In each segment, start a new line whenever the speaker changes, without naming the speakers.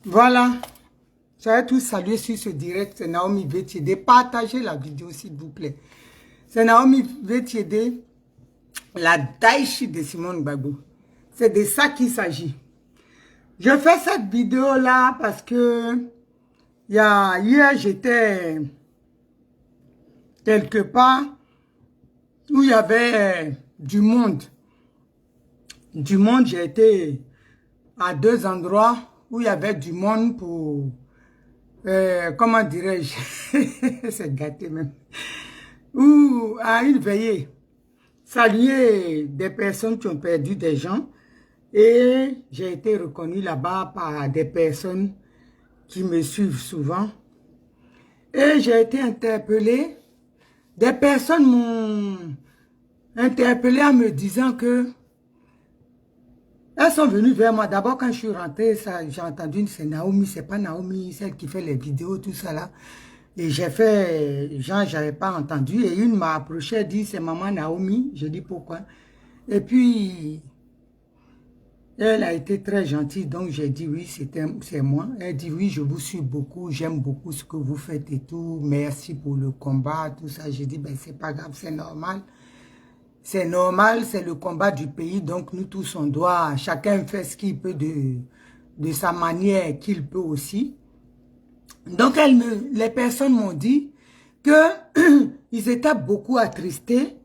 Voilà, j'avais tous salué sur ce direct, c'est Naomi Vétiédé. Partagez la vidéo s'il vous plaît. C'est Naomi Vétiédé, la Daichi de Simone Gbagbo. C'est de ça qu'il s'agit. Je fais cette vidéo-là parce que hier, j'étais quelque part où il y avait du monde. Du monde, j'ai été à 2 endroits où il y avait du monde pour, comment dirais-je, c'est gâté même, ou à une veillée, saluer des personnes qui ont perdu des gens, et j'ai été reconnu là-bas par des personnes qui me suivent souvent, et j'ai été interpellé. Des personnes m'ont interpellé en me disant que elles sont venues vers moi. D'abord, quand je suis rentrée, j'ai entendu, c'est Naomi, c'est pas Naomi, celle qui fait les vidéos, tout ça là. Et j'ai fait, genre, j'avais pas entendu. Et une m'a approché, elle dit, c'est maman Naomi. Je dis, pourquoi? Et puis, elle a été très gentille, donc j'ai dit, oui, c'est moi. Elle dit, oui, je vous suis beaucoup, j'aime beaucoup ce que vous faites et tout. Merci pour le combat, tout ça. J'ai dit, ben, c'est pas grave, c'est normal. C'est normal, c'est le combat du pays, donc nous tous on doit, chacun fait ce qu'il peut de sa manière qu'il peut aussi. Donc les personnes m'ont dit que ils étaient beaucoup attristés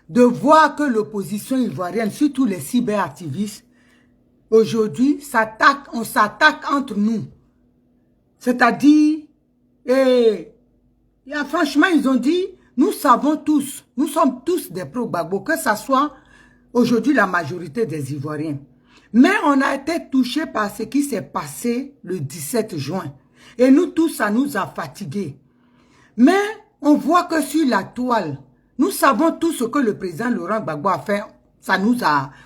de voir que l'opposition ivoirienne, surtout les cyberactivistes, aujourd'hui on s'attaque entre nous. C'est-à-dire, franchement ils ont dit, nous savons tous, nous sommes tous des pro-Gbagbo, que ce soit aujourd'hui la majorité des Ivoiriens. Mais on a été touchés par ce qui s'est passé le 17 juin. Et nous tous, ça nous a fatigués. Mais on voit que sur la toile, nous savons tout ce que le président Laurent Gbagbo a fait.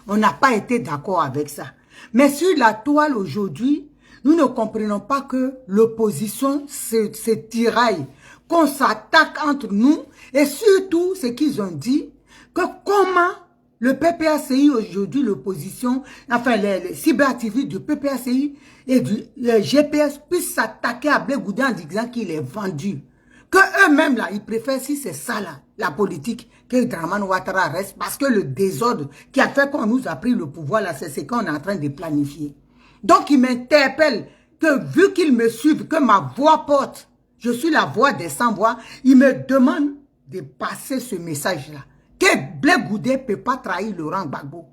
On n'a pas été d'accord avec ça. Mais sur la toile aujourd'hui, nous ne comprenons pas que l'opposition se tiraille, qu'on s'attaque entre nous, et surtout ce qu'ils ont dit, que comment le PPACI aujourd'hui, l'opposition, enfin les cyberactivistes du PPACI et du GPS puissent s'attaquer à Blé Goudé en disant qu'il est vendu. Que eux-mêmes là, ils préfèrent, si c'est ça là, la politique, que Dramane Ouattara reste, parce que le désordre qui a fait qu'on nous a pris le pouvoir là, c'est ce qu'on est en train de planifier. Donc ils m'interpellent que vu qu'ils me suivent, que ma voix porte, je suis la voix des sans-voix, ils me demandent de passer ce message-là. Que Blé Goudé ne peut pas trahir Laurent Gbagbo.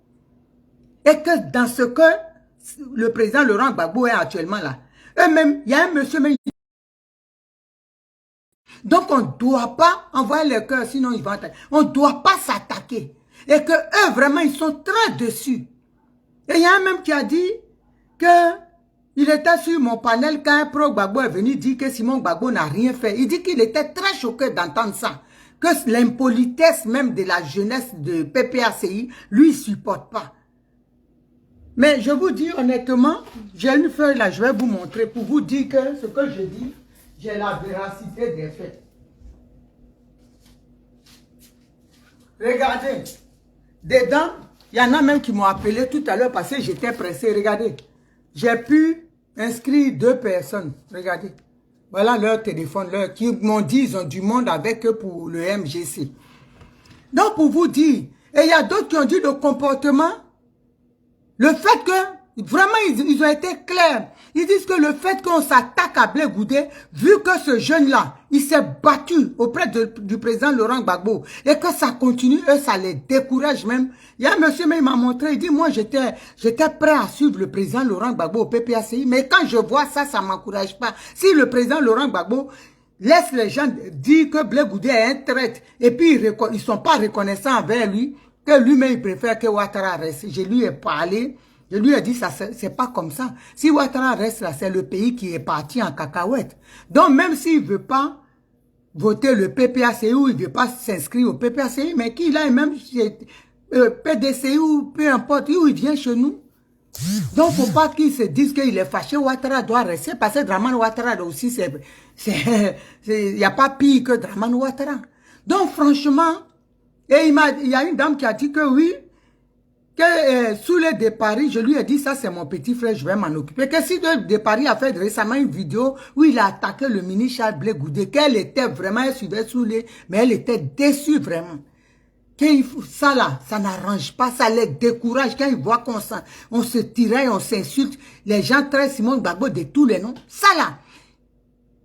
Et que dans ce que le président Laurent Gbagbo est actuellement là, eux-mêmes, il y a un monsieur, mais donc on ne doit pas envoyer le cœur, sinon ils vont attaquer. On ne doit pas s'attaquer. Et que eux, vraiment, ils sont très dessus. Et il y a un même qui a dit que il était sur mon panel quand un pro-Gbagbo est venu dire que Simon Gbagbo n'a rien fait. Il dit qu'il était très choqué d'entendre ça. Que l'impolitesse même de la jeunesse de PPACI, lui, il ne supporte pas. Mais je vous dis honnêtement, j'ai une feuille là, je vais vous montrer pour vous dire que ce que je dis, j'ai la véracité des faits. Regardez, dedans, il y en a même qui m'ont appelé tout à l'heure parce que j'étais pressé. Regardez, j'ai pu inscrire 2 personnes. Regardez, voilà leur téléphone, qui m'ont dit ils ont du monde avec eux pour le MGC. Donc pour vous dire, et il y a d'autres qui ont dit le comportement, le fait que, vraiment ils ont été clairs. Ils disent que le fait qu'on s'attaque à Blé Goudé, vu que ce jeune-là, il s'est battu auprès du président Laurent Gbagbo, et que ça continue, eux, ça les décourage même. Il y a un monsieur, mais il m'a montré, il dit, moi, j'étais prêt à suivre le président Laurent Gbagbo au PPACI, mais quand je vois ça, ça ne m'encourage pas. Si le président Laurent Gbagbo laisse les gens dire que Blé Goudé est un traître, et puis ils ne sont pas reconnaissants envers lui, que lui-même, il préfère que Ouattara reste. Je lui ai parlé. Je lui ai dit, ça, c'est pas comme ça. Si Ouattara reste là, c'est le pays qui est parti en cacahuète. Donc, même s'il veut pas voter le PPACI ou il veut pas s'inscrire au PPACI, mais qu'il a même PDCI ou peu importe où il vient chez nous. Donc, faut pas qu'il se dise qu'il est fâché, Ouattara doit rester, parce que Dramane Ouattara aussi, il n'y a pas pire que Dramane Ouattara. Donc, franchement, et il y a une dame qui a dit que oui, que Soulé de Paris, je lui ai dit, ça c'est mon petit frère, je vais m'en occuper. Que si de Paris a fait récemment une vidéo où il a attaqué le ministre Charles Blé Goudé, qu'elle était vraiment, elle suivait Soulé, mais elle était déçue vraiment. Ça là, ça n'arrange pas, ça les décourage. Quand ils voient on se tiraille, on s'insulte, les gens traitent Simone Gbagbo de tous les noms. Ça là.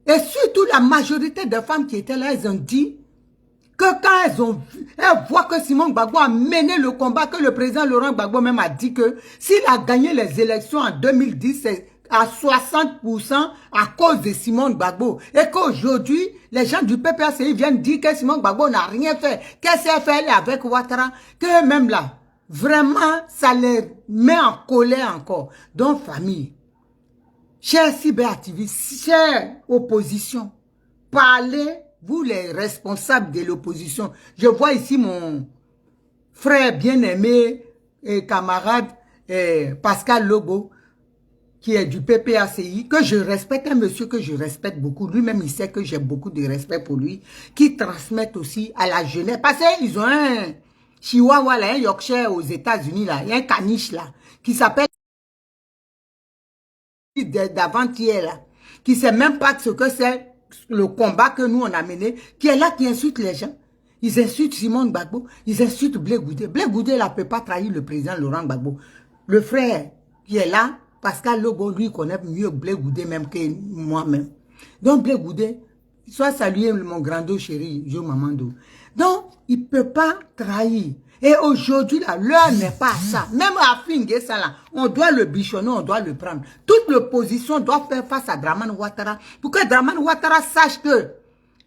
Et surtout la majorité des femmes qui étaient là, elles ont dit que quand elles voient que Simone Gbagbo a mené le combat, que le président Laurent Gbagbo même a dit que s'il a gagné les élections en 2010, c'est à 60% à cause de Simone Gbagbo. Et qu'aujourd'hui, les gens du PPACI viennent dire que Simone Gbagbo n'a rien fait. Qu'est-ce qu'elle fait avec Ouattara? Que même là, vraiment, ça les met en colère encore. Donc, famille, chers cyberactivistes, chers opposition, parlez, vous les responsables de l'opposition. Je vois ici mon frère bien-aimé et camarade Pascal Lobo, qui est du PPACI, que je respecte, un monsieur que je respecte beaucoup. Lui-même, il sait que j'ai beaucoup de respect pour lui, qui transmettent aussi à la jeunesse. Parce qu'ils ont un chihuahua, là, un Yorkshire aux États-Unis, là, il y a un caniche, là, qui s'appelle d'avant-hier, là, qui sait même pas ce que c'est le combat que nous, on a mené, qui est là, qui insulte les gens. Ils insultent Simone Gbagbo, ils insultent Blé Goudé. Blé Goudé, là, peut pas trahir le président Laurent Gbagbo. Le frère qui est là, Pascal Lobo, lui, connaît mieux Blé Goudé même que moi-même. Donc, Blé Goudé, soit salué mon grand-do chéri, Jo Mamando. Donc, il ne peut pas trahir. Et aujourd'hui, là, l'heure n'est pas à ça. Même à Fingué, ça là, on doit le bichonner, on doit le prendre. Toute l'opposition doit faire face à Dramane Ouattara pour que Dramane Ouattara sache que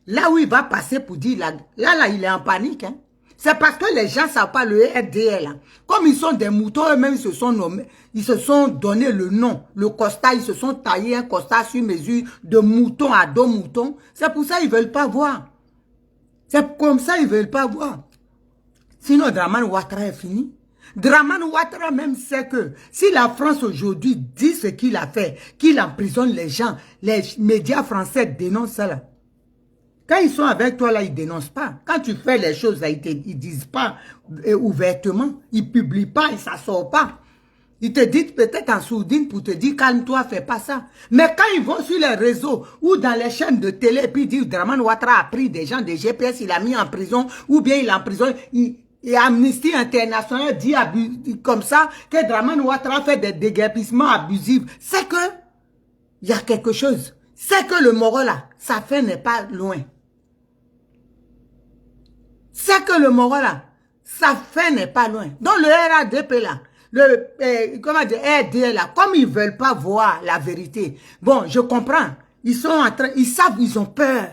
là où il va passer pour dire, là, il est en panique, hein. C'est parce que les gens ne savent pas le RDL. Là. Comme ils sont des moutons, eux-mêmes, ils se sont nommés, ils se sont donné le nom, le costard, ils se sont taillés un costard sur mesure de mouton à dos moutons. C'est pour ça qu'ils ne veulent pas voir. C'est comme ça qu'ils ne veulent pas voir. Sinon, Dramane Ouattara est fini. Dramane Ouattara même sait que si la France aujourd'hui dit ce qu'il a fait, qu'il emprisonne les gens, les médias français dénoncent ça là. Quand ils sont avec toi, là, ils ne dénoncent pas. Quand tu fais les choses, là, ils ne disent pas ouvertement. Ils ne publient pas, ils ne s'assortent pas. Ils te disent peut-être en sourdine pour te dire, calme-toi, fais pas ça. Mais quand ils vont sur les réseaux ou dans les chaînes de télé, et puis ils disent, Dramane Ouattara a pris des gens, des GPS, il a mis en prison, ou bien il est en prison, et Amnesty International dit comme ça, que Dramane Ouattara fait des déguerpissements abusifs. C'est que, il y a quelque chose. C'est que le Moro, là, sa fin n'est pas loin. C'est que le Moro là, sa fin n'est pas loin. Donc le RADP là, comment dire, RDL là, comme ils ne veulent pas voir la vérité. Bon, je comprends. Ils sont en train, ils savent, ils ont peur.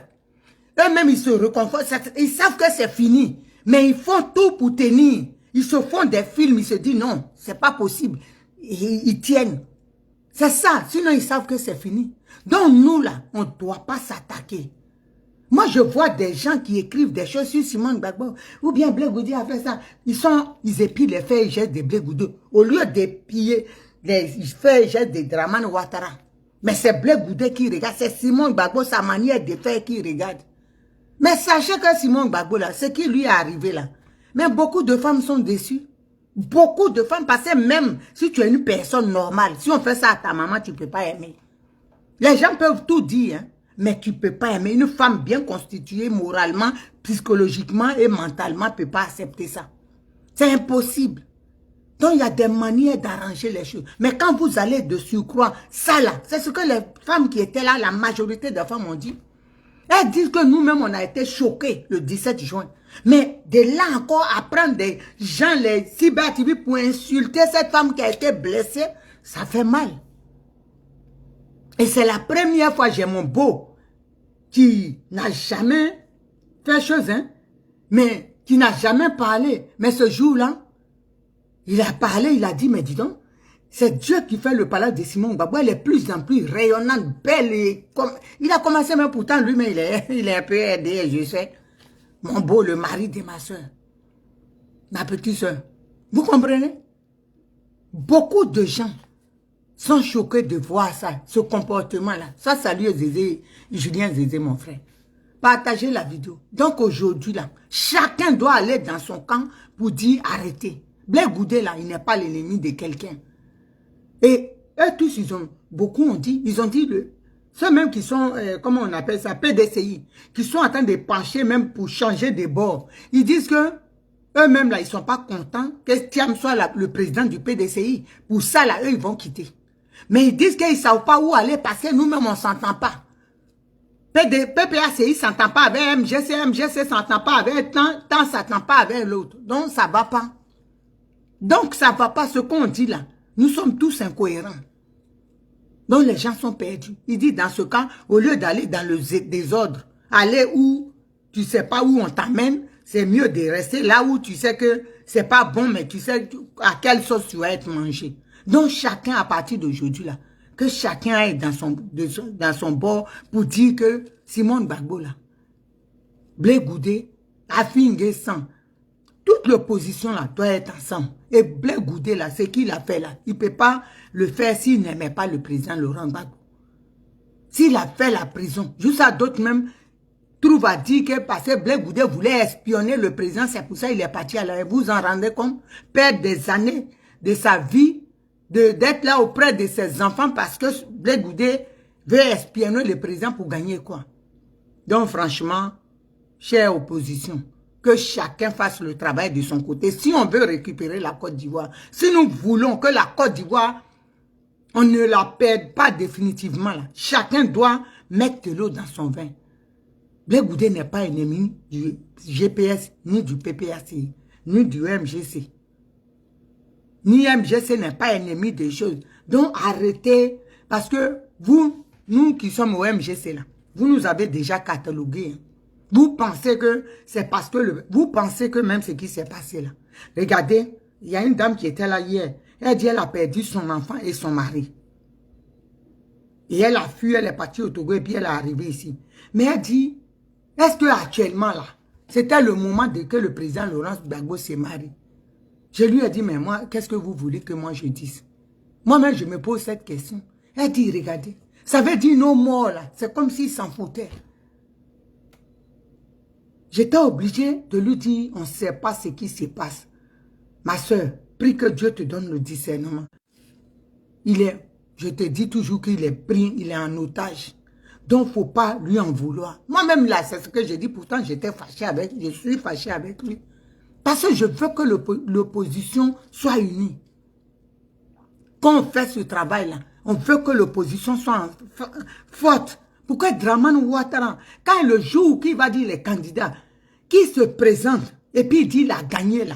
Eux-mêmes, ils se reconfortent. Ils savent que c'est fini. Mais ils font tout pour tenir. Ils se font des films, ils se disent non, c'est pas possible. Ils tiennent. C'est ça. Sinon, ils savent que c'est fini. Donc nous là, on ne doit pas s'attaquer. Moi, je vois des gens qui écrivent des choses sur Simone Gbagbo, ou bien Blé Goudé a fait ça. Ils épient les faits et gestes de Blé Goudé. Au lieu d'épier les faits et gestes de Dramane Ouattara. Mais c'est Blé Goudé qui regarde, c'est Simone Gbagbo, sa manière de faire qui regarde. Mais sachez que Simone Gbagbo, là, ce qui lui est arrivé là, mais beaucoup de femmes sont déçues. Beaucoup de femmes, parce que même si tu es une personne normale, si on fait ça à ta maman, tu ne peux pas aimer. Les gens peuvent tout dire, hein. Mais tu ne peux pas aimer. Une femme bien constituée moralement, psychologiquement et mentalement ne peut pas accepter ça. C'est impossible. Donc, il y a des manières d'arranger les choses. Mais quand vous allez de surcroît, ça là, c'est ce que les femmes qui étaient là, la majorité des femmes ont dit. Elles disent que nous-mêmes, on a été choqués le 17 juin. Mais de là encore, à prendre des gens, les cyberactivistes, pour insulter cette femme qui a été blessée, ça fait mal. Et c'est la première fois, j'ai mon beau, qui n'a jamais fait chose, hein, mais qui n'a jamais parlé. Mais ce jour-là, il a parlé, il a dit, mais dis donc, c'est Dieu qui fait le palais de Simone Gbagbo, elle est plus en plus rayonnante, belle. Et il a commencé même pourtant, lui, mais il est un peu aidé, je sais. Mon beau, le mari de ma soeur, ma petite soeur. Vous comprenez? Beaucoup de gens sont choqués de voir ça, ce comportement-là. Ça, salut Zézé, Julien Zézé, mon frère. Partagez la vidéo. Donc aujourd'hui, là, chacun doit aller dans son camp pour dire arrêtez. Blé Goudé, là, il n'est pas l'ennemi de quelqu'un. Et eux tous, beaucoup ont dit, ceux même qui sont, comment on appelle ça, PDCI, qui sont en train de pencher même pour changer de bord. Ils disent que eux-mêmes, là, ils ne sont pas contents que Thiam soit le président du PDCI. Pour ça, là, eux, ils vont quitter. Mais ils disent qu'ils ne savent pas où aller parce que nous-mêmes, on ne s'entend pas. PPACI ne s'entend pas avec MGC ne s'entend pas avec tant ne s'entend pas avec l'autre. Donc, ça ne va pas. Donc, ça ne va pas ce qu'on dit là. Nous sommes tous incohérents. Donc, les gens sont perdus. Il dit, dans ce cas, au lieu d'aller dans le désordre, aller où tu ne sais pas où on t'amène, c'est mieux de rester là où tu sais que c'est pas bon, mais tu sais à quelle sauce tu vas être mangé. Donc, chacun, à partir d'aujourd'hui, là, que chacun aille dans son bord pour dire que Simone Gbagbo, là, Blé Goudé, Afingé Sang, toute l'opposition, là, doit être ensemble. Et Blé Goudé, là, ce qu'il a fait, là, il ne peut pas le faire s'il n'aimait pas le président Laurent Gbagbo. S'il a fait la prison, juste à d'autres même, trouve à dire que parce que Blé Goudé voulait espionner le président, c'est pour ça qu'il est parti à l'arrêt. Vous en rendez compte? Perdre des années de sa vie, d'être là auprès de ses enfants parce que Blé Goudé veut espionner le président pour gagner quoi? Donc franchement, chère opposition, que chacun fasse le travail de son côté. Si on veut récupérer la Côte d'Ivoire, si nous voulons que la Côte d'Ivoire, on ne la perde pas définitivement, là. Chacun doit mettre de l'eau dans son vin. Blé Goudé n'est pas ennemi du GPS, ni du PPACI, ni du MGC. Ni MGC n'est pas ennemi des choses. Donc arrêtez, parce que vous, nous qui sommes au MGC là, vous nous avez déjà catalogué. Hein. Vous pensez que c'est parce que vous pensez que même ce qui s'est passé là. Regardez, il y a une dame qui était là hier. Elle dit qu'elle a perdu son enfant et son mari. Et elle a fui, elle est partie au Togo et puis elle est arrivée ici. Mais elle dit, est-ce que actuellement là, c'était le moment de que le président Laurent Gbagbo se marie? Je lui ai dit, mais moi, qu'est-ce que vous voulez que moi je dise? Moi-même, je me pose cette question. Elle dit, regardez, ça veut dire nos morts là. C'est comme s'il s'en foutait. J'étais obligé de lui dire, on ne sait pas ce qui se passe. Ma soeur, prie que Dieu te donne le discernement. Je te dis toujours qu'il est pris, il est en otage. Donc, il ne faut pas lui en vouloir. Moi-même, là, c'est ce que j'ai dit. Pourtant, je suis fâché avec lui. Parce que je veux que l'opposition soit unie. Quand on fait ce travail-là, on veut que l'opposition soit forte. Pourquoi Dramane Ouattara, quand le jour qui va dire les candidats, qui se présentent, et puis il dit il a gagné là,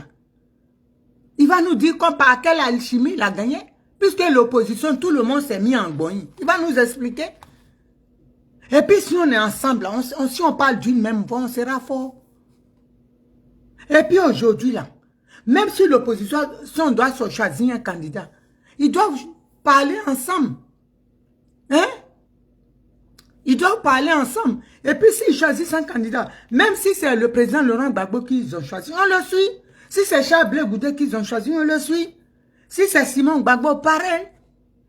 il va nous dire par quelle alchimie il a gagné, puisque l'opposition, tout le monde s'est mis en bogne. Il va nous expliquer. Et puis si on est ensemble, si on parle d'une même voix, on sera fort. Et puis aujourd'hui là, même si l'opposition, si on doit choisir un candidat, ils doivent parler ensemble. Hein? Ils doivent parler ensemble. Et puis s'ils choisissent un candidat, même si c'est le président Laurent Gbagbo qu'ils ont choisi, on le suit. Si c'est Charles Blé Goudé qu'ils ont choisi, on le suit. Si c'est Simon Gbagbo, pareil.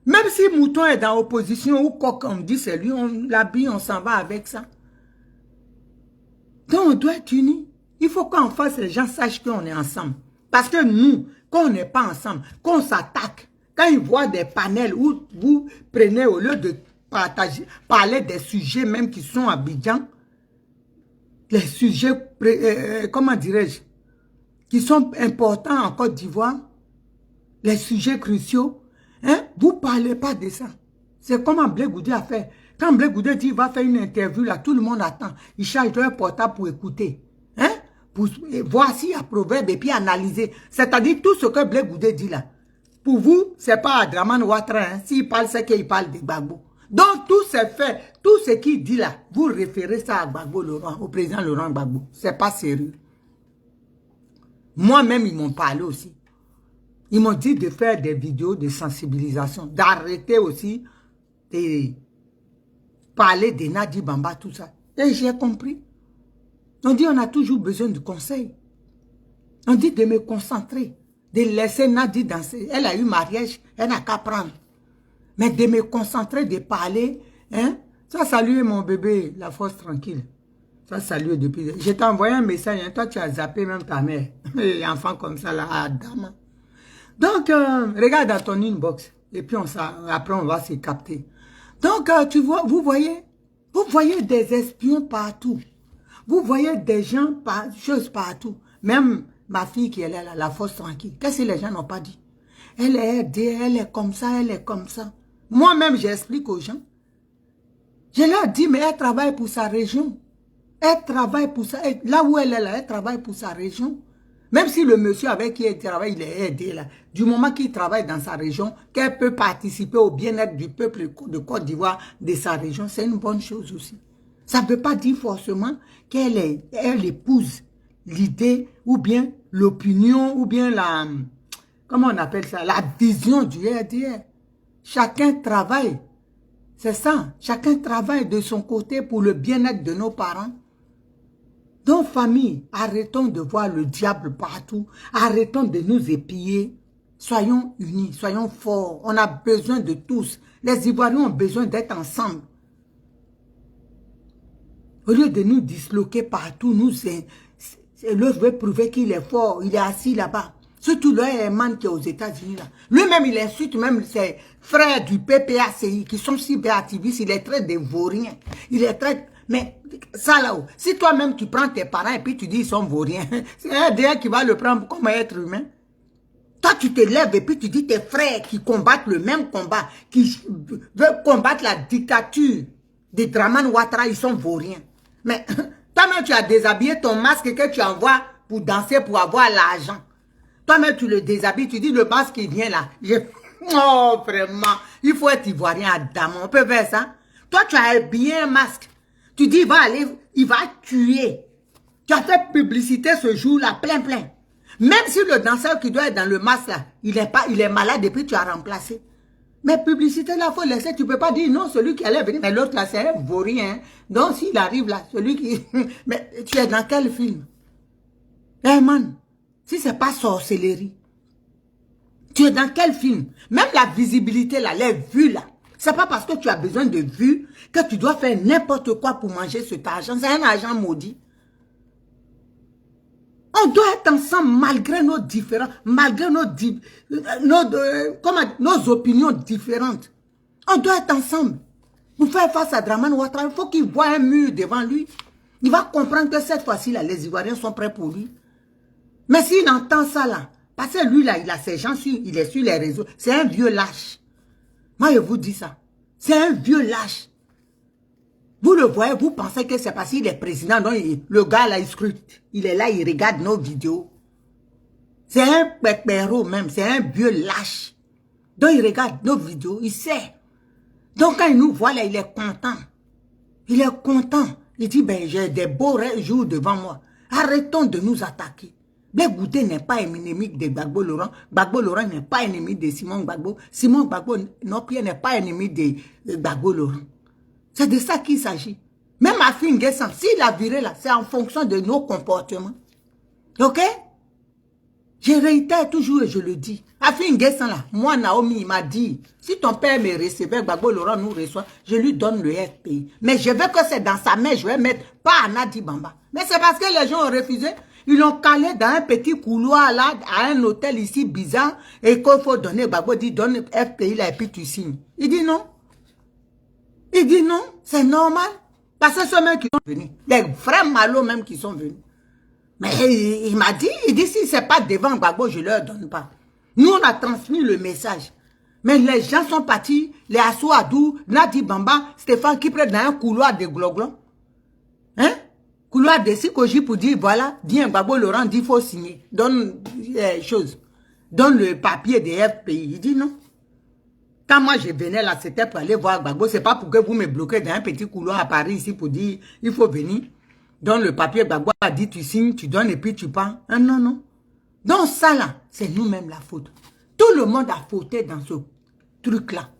Même si Mouton est dans l'opposition ou quoi qu'on dit, c'est lui, on l'habille, on s'en va avec ça. Donc on doit être unis. Il faut qu'en face, les gens sachent qu'on est ensemble. Parce que nous, quand on n'est pas ensemble, quand on s'attaque, quand ils voient des panels où vous prenez, au lieu de parler des sujets même qui sont à Abidjan, les sujets, comment dirais-je, qui sont importants en Côte d'Ivoire, les sujets cruciaux, hein, vous ne parlez pas de ça. C'est comme Blé Goudé a fait. Quand Blé Goudé dit qu'il va faire une interview, là, tout le monde attend. Il charge un portable pour écouter. Hein? Pour voir s'il y a proverbe et puis analyser. C'est-à-dire tout ce que Blé Goudé dit là. Pour vous, ce n'est pas Dramane Ouattara. Hein? S'il parle, c'est qu'il parle de Gbagbo. Donc, tout c'est fait. Tout ce qu'il dit là, vous référez ça à Gbagbo Laurent, au président Laurent Gbagbo. Ce n'est pas sérieux. Moi-même, ils m'ont parlé aussi. Ils m'ont dit de faire des vidéos de sensibilisation, d'arrêter aussi de parler de Nadi Bamba, tout ça. Et j'ai compris. On dit on a toujours besoin de conseils. On dit de me concentrer, de laisser Nadi danser. Elle a eu mariage, elle n'a qu'à prendre. Mais de me concentrer, de parler. Hein? Ça, salut mon bébé, la force tranquille. Ça, salut depuis. Je t'ai envoyé un message, hein? Toi tu as zappé même ta mère. Et enfant comme ça là, Adam. Donc, regarde dans ton inbox. Et puis, après, on va se capter. Donc, tu vois, vous voyez des espions partout. Vous voyez des gens, choses partout. Même ma fille qui est là, la force tranquille. Qu'est-ce que les gens n'ont pas dit? Elle est aidée, elle est comme ça, elle est comme ça. Moi-même, j'explique aux gens. Je leur dis, mais elle travaille pour sa région. Elle travaille pour ça. Là où elle est là, elle travaille pour sa région. Même si le monsieur avec qui elle travaille, il est aidé là. Du moment qu'il travaille dans sa région, qu'elle peut participer au bien-être du peuple de Côte d'Ivoire, de sa région, c'est une bonne chose aussi. Ça ne veut pas dire forcément qu'elle épouse l'idée ou bien l'opinion ou bien la, comment on appelle ça, la vision du RDR. Chacun travaille. C'est ça. Chacun travaille de son côté pour le bien-être de nos parents. Donc, famille, arrêtons de voir le diable partout. Arrêtons de nous épier. Soyons unis, soyons forts. On a besoin de tous. Les Ivoiriens ont besoin d'être ensemble. Au lieu de nous disloquer partout, l'autre veut prouver qu'il est fort. Il est assis là-bas. Surtout le Herman qui est aux États-Unis là. Lui-même, il insulte même ses frères du PPACI qui sont cyberactivistes. Il est très des vauriens. Il est très... Mais ça là-haut, si toi-même tu prends tes parents et puis tu dis ils sont vauriens, c'est un DA qui va le prendre comme un être humain. Toi, tu te lèves et puis tu dis tes frères qui combattent le même combat, qui veulent combattre la dictature des Dramane Ouattara, ils sont vauriens. Mais toi-même, tu as déshabillé ton masque que tu envoies pour danser, pour avoir l'argent. Toi-même, tu le déshabilles, tu dis le masque qui vient là. Oh, vraiment, il faut être ivoirien à dame, on peut faire ça. Toi, tu as habillé un masque. Tu dis, il va tuer. Tu as fait publicité ce jour-là, plein. Même si le danseur qui doit être dans le masque là, il est malade et puis tu as remplacé. Mais publicité là, il faut laisser. Tu ne peux pas dire non, celui qui allait venir. Mais l'autre là, c'est un vaurien. Hein. Donc s'il arrive là, celui qui... Mais tu es dans quel film? Eh man, si c'est pas sorcellerie, tu es dans quel film? Même la visibilité là, les vues là. C'est pas parce que tu as besoin de vues que tu dois faire n'importe quoi pour manger cet argent. C'est un argent maudit. On doit être ensemble malgré nos différences, malgré nos opinions différentes. On doit être ensemble. Pour faire face à Dramane Ouattara, il faut qu'il voie un mur devant lui. Il va comprendre que cette fois-ci, les Ivoiriens sont prêts pour lui. Mais s'il entend ça là, parce que lui là, il a ses gens, il est sur les réseaux, c'est un vieux lâche. Moi, je vous dis ça. C'est un vieux lâche. Vous le voyez, vous pensez que c'est parce qu'il est président. Donc, le gars là, il scrute. Il est là, il regarde nos vidéos. C'est un pépéro même. C'est un vieux lâche. Donc, il regarde nos vidéos. Il sait. Donc, quand il nous voit là, il est content. Il est content. Il dit, ben, j'ai des beaux jours devant moi. Arrêtons de nous attaquer. Blaise Goudé n'est pas ennemi de Gbagbo Laurent. Gbagbo Laurent n'est pas ennemi de Simon Gbagbo. Simon Gbagbo n'est pas ennemi de Gbagbo Laurent. C'est de ça qu'il s'agit. Même Afin N'Guessan, s'il a viré là, c'est en fonction de nos comportements. Ok? Je réitère toujours et je le dis. Afin N'Guessan là, moi Naomi, il m'a dit, si ton père me recevait, Gbagbo Laurent nous reçoit, je lui donne le FPI. Mais je veux que c'est dans sa main, je vais mettre pas Anadi Bamba. Mais c'est parce que les gens ont refusé. Ils l'ont calé dans un petit couloir là, à un hôtel ici bizarre, et qu'il faut donner, Gbagbo dit, donne FPI là, et puis tu signes. Il dit non. Il dit non, c'est normal. Parce que ceux mêmes qui sont venus, les vrais malots même qui sont venus. Mais il m'a dit, il dit si c'est pas devant Gbagbo, je leur donne pas. Nous, on a transmis le message. Mais les gens sont partis, les Assouadou, Nadi Bamba, Stéphane qui prennent dans un couloir de Gloglon. Hein? Couloir de Sikoji pour dire, voilà, viens Gbagbo Laurent dit, il faut signer. Donne les choses. Donne le papier des FPI. Il dit non. Quand moi je venais là, c'était pour aller voir Gbagbo. C'est pas pour que vous me bloquez dans un petit couloir à Paris ici pour dire, il faut venir. Donc le papier Gbagbo a dit, tu signes, tu donnes et puis tu pars. Ah, non, non. Donc ça là, c'est nous-mêmes la faute. Tout le monde a fauté dans ce truc-là.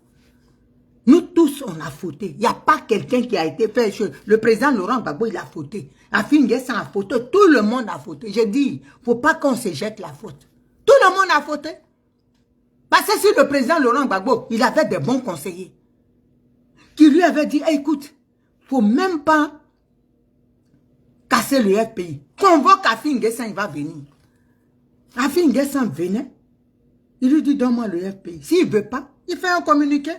Nous tous, on a fauté. Il n'y a pas quelqu'un qui a été fait. Le président Laurent Gbagbo, il a fauté. Afin N'Guessan a fauté. Tout le monde a fauté. J'ai dit, il ne faut pas qu'on se jette la faute. Tout le monde a fauté. Parce que si le président Laurent Gbagbo, il avait des bons conseillers, qui lui avaient dit, hey, écoute, il ne faut même pas casser le FPI. Convoque Afin N'Guessan, il va venir. Afin N'Guessan venait. Il lui dit, donne-moi le FPI. S'il ne veut pas, il fait un communiqué.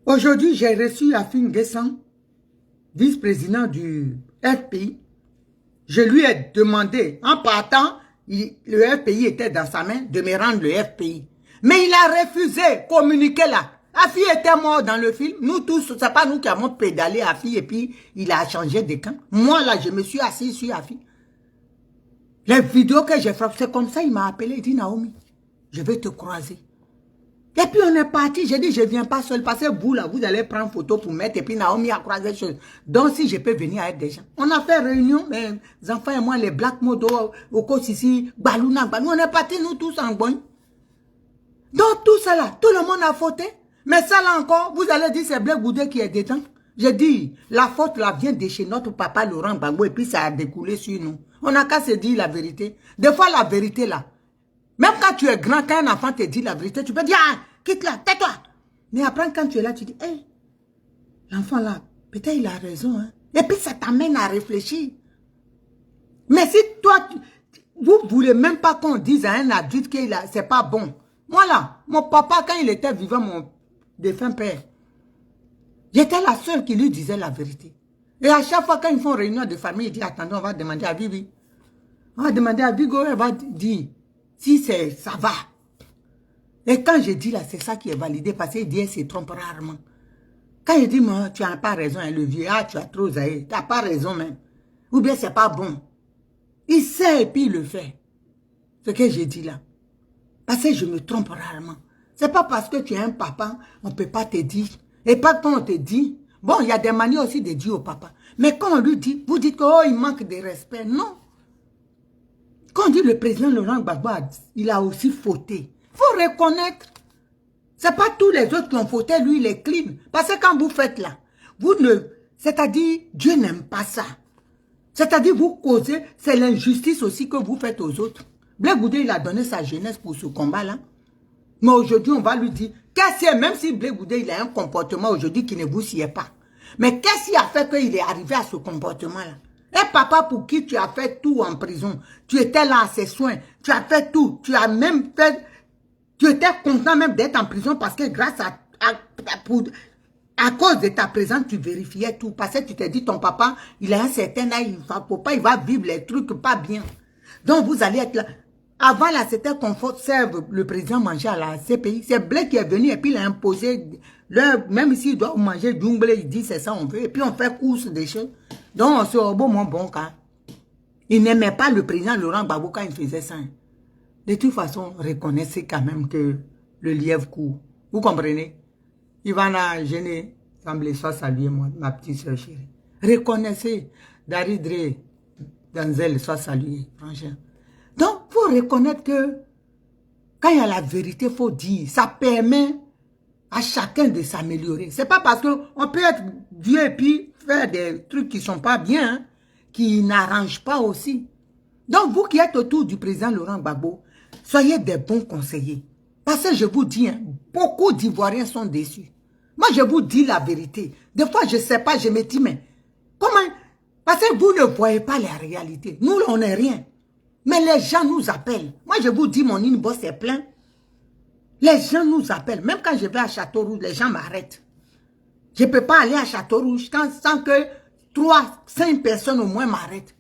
Aujourd'hui, j'ai reçu Afin Guessan, vice-président du FPI. Je lui ai demandé, en partant, le FPI était dans sa main, de me rendre le FPI. Mais il a refusé, communiquer là. Afi était mort dans le film. Nous tous, c'est pas nous qui avons pédalé Afi et puis il a changé de camp. Moi là, je me suis assis sur Afi. Les vidéos que j'ai faites, c'est comme ça, il m'a appelé, il dit Naomi, je vais te croiser. Et puis on est parti, j'ai dit je ne viens pas seul, parce que vous là, vous allez prendre photo pour mettre, et puis Naomi a croisé choses. Donc si je peux venir avec des gens. On a fait réunion, mes enfants et moi, les Black Modo, Oko Sisi, Balouna, Balou, on est partis nous tous en bonne. Donc tout ça là, tout le monde a fauté. Mais ça là encore, vous allez dire c'est Blé Goudé qui est dedans. J'ai dit, la faute là vient de chez notre papa Laurent Gbagbo et puis ça a découlé sur nous. On n'a qu'à se dire la vérité. Des fois la vérité là, même quand tu es grand, quand un enfant te dit la vérité, tu peux dire, ah, quitte là, tais-toi. Mais après quand tu es là, tu dis, hé, l'enfant là, peut-être il a raison. Hein. Et puis ça t'amène à réfléchir. Mais si toi, vous ne voulez même pas qu'on dise à un adulte que c'est pas bon. Moi là, mon papa, quand il était vivant, mon défunt père, j'étais la seule qui lui disait la vérité. Et à chaque fois quand ils font réunion de famille, il dit, attendez, on va demander à Bibi. On va demander à Bigo, elle va dire si ça va. Et quand je dis là, c'est ça qui est validé, parce qu'il dit, elle se trompe rarement. Quand il dit, moi, tu n'as pas raison, hein, le vieux, ah, tu as trop zaï, tu n'as pas raison même. Ou bien c'est pas bon. Il sait et puis il le fait. Ce que j'ai dit là. Parce que je me trompe rarement. C'est pas parce que tu es un papa, on ne peut pas te dire. Et pas quand on te dit. Bon, il y a des manières aussi de dire au papa. Mais quand on lui dit, vous dites que oh, il manque de respect. Non. Quand on dit le président Laurent Gbagbo, il a aussi fauté. Il faut reconnaître. Ce n'est pas tous les autres qui ont fauté, lui, il est clean. Parce que quand vous faites là, vous ne... C'est-à-dire, Dieu n'aime pas ça. C'est-à-dire, vous causez, c'est l'injustice aussi que vous faites aux autres. Blé Goudé, il a donné sa jeunesse pour ce combat-là. Mais aujourd'hui, on va lui dire, qu'est-ce que même si Blé Goudé, il a un comportement aujourd'hui qui ne vous sied pas. Mais qu'est-ce qui a fait qu'il est arrivé à ce comportement-là? Et papa, pour qui tu as fait tout en prison, tu étais là à ses soins, tu as fait tout, tu as même fait, tu étais content même d'être en prison parce que grâce à cause de ta présence, tu vérifiais tout. Parce que tu t'es dit, ton papa, il a un certain âge, il va vivre les trucs pas bien. Donc vous allez être là. Avant là, c'était confort, serve le président manger à la CPI. C'est Blé qui est venu et puis il a imposé, même s'il doit manger du blé, il dit c'est ça on veut. Et puis on fait course des choses. Donc on se rebat mon bon cas. Il n'aimait pas le président Laurent Gbagbo quand il faisait ça. De toute façon, reconnaissez quand même que le lièvre court. Vous comprenez? Ivana, Géné, semblez soit saluer moi, ma petite soeur chérie. Reconnaissez, Daridre, Danzel, soit salué, franchement. Donc, il faut reconnaître que quand il y a la vérité, il faut dire, ça permet à chacun de s'améliorer. Ce n'est pas parce qu'on peut être vieux et puis faire des trucs qui ne sont pas bien, hein, qui n'arrangent pas aussi. Donc, vous qui êtes autour du président Laurent Gbagbo, soyez des bons conseillers. Parce que je vous dis, hein, beaucoup d'Ivoiriens sont déçus. Moi, je vous dis la vérité. Des fois, je ne sais pas, je me dis, mais comment? Parce que vous ne voyez pas la réalité. Nous, on n'est rien. Mais les gens nous appellent. Moi, je vous dis, mon inbox est plein. Les gens nous appellent. Même quand je vais à Château-Rouge, les gens m'arrêtent. Je ne peux pas aller à Château-Rouge sans que 3, 5 personnes au moins m'arrêtent.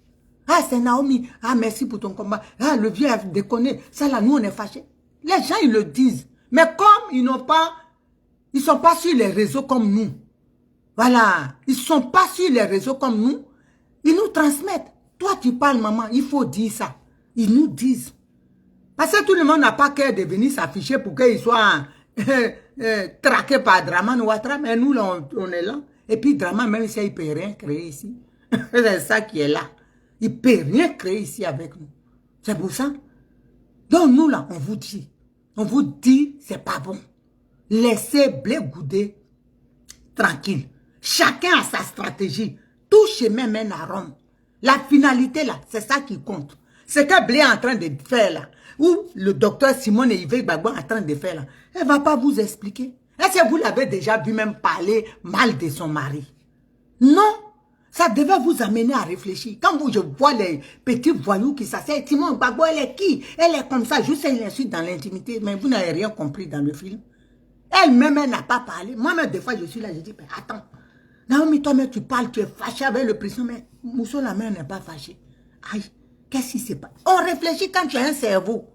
Ah, c'est Naomi. Ah, merci pour ton combat. Ah, le vieux a déconné. Ça là, nous, on est fâchés. Les gens, ils le disent. Mais comme ils n'ont pas... Ils ne sont pas sur les réseaux comme nous. Voilà. Ils ne sont pas sur les réseaux comme nous. Ils nous transmettent. Toi, tu parles, maman, il faut dire ça. Ils nous disent. Parce que tout le monde n'a pas qu'à de venir s'afficher pour qu'il soit traqué par Draman Ouattara. Mais nous, là, on est là. Et puis, Draman, même si il ne peut rien créer ici. C'est ça qui est là. Il ne peut rien créer ici avec nous. C'est pour ça. Donc, nous, là, on vous dit. On vous dit, c'est pas bon. Laissez Blé Goudé tranquille. Chacun a sa stratégie. Tout chemin mène à Rome. La finalité, là, c'est ça qui compte. Ce que Blé est en train de faire, là, ou le docteur Simone Yves Gbagbo est en train de faire, là, elle ne va pas vous expliquer. Est-ce que vous l'avez déjà vu même parler mal de son mari? Non. Ça devait vous amener à réfléchir. Quand je vois les petits voyous qui s'asseyent, Simone Gbagbo, elle est qui? Elle est comme ça, juste une insulte dans l'intimité, mais vous n'avez rien compris dans le film. Elle-même, elle n'a pas parlé. Moi-même, des fois, je suis là, je dis, mais attends, Naomi, toi-même, tu parles, tu es fâché avec le président, mais Mousso, la mère n'est pas fâchée. Aïe, qu'est-ce qui se passe? On réfléchit quand tu as un cerveau.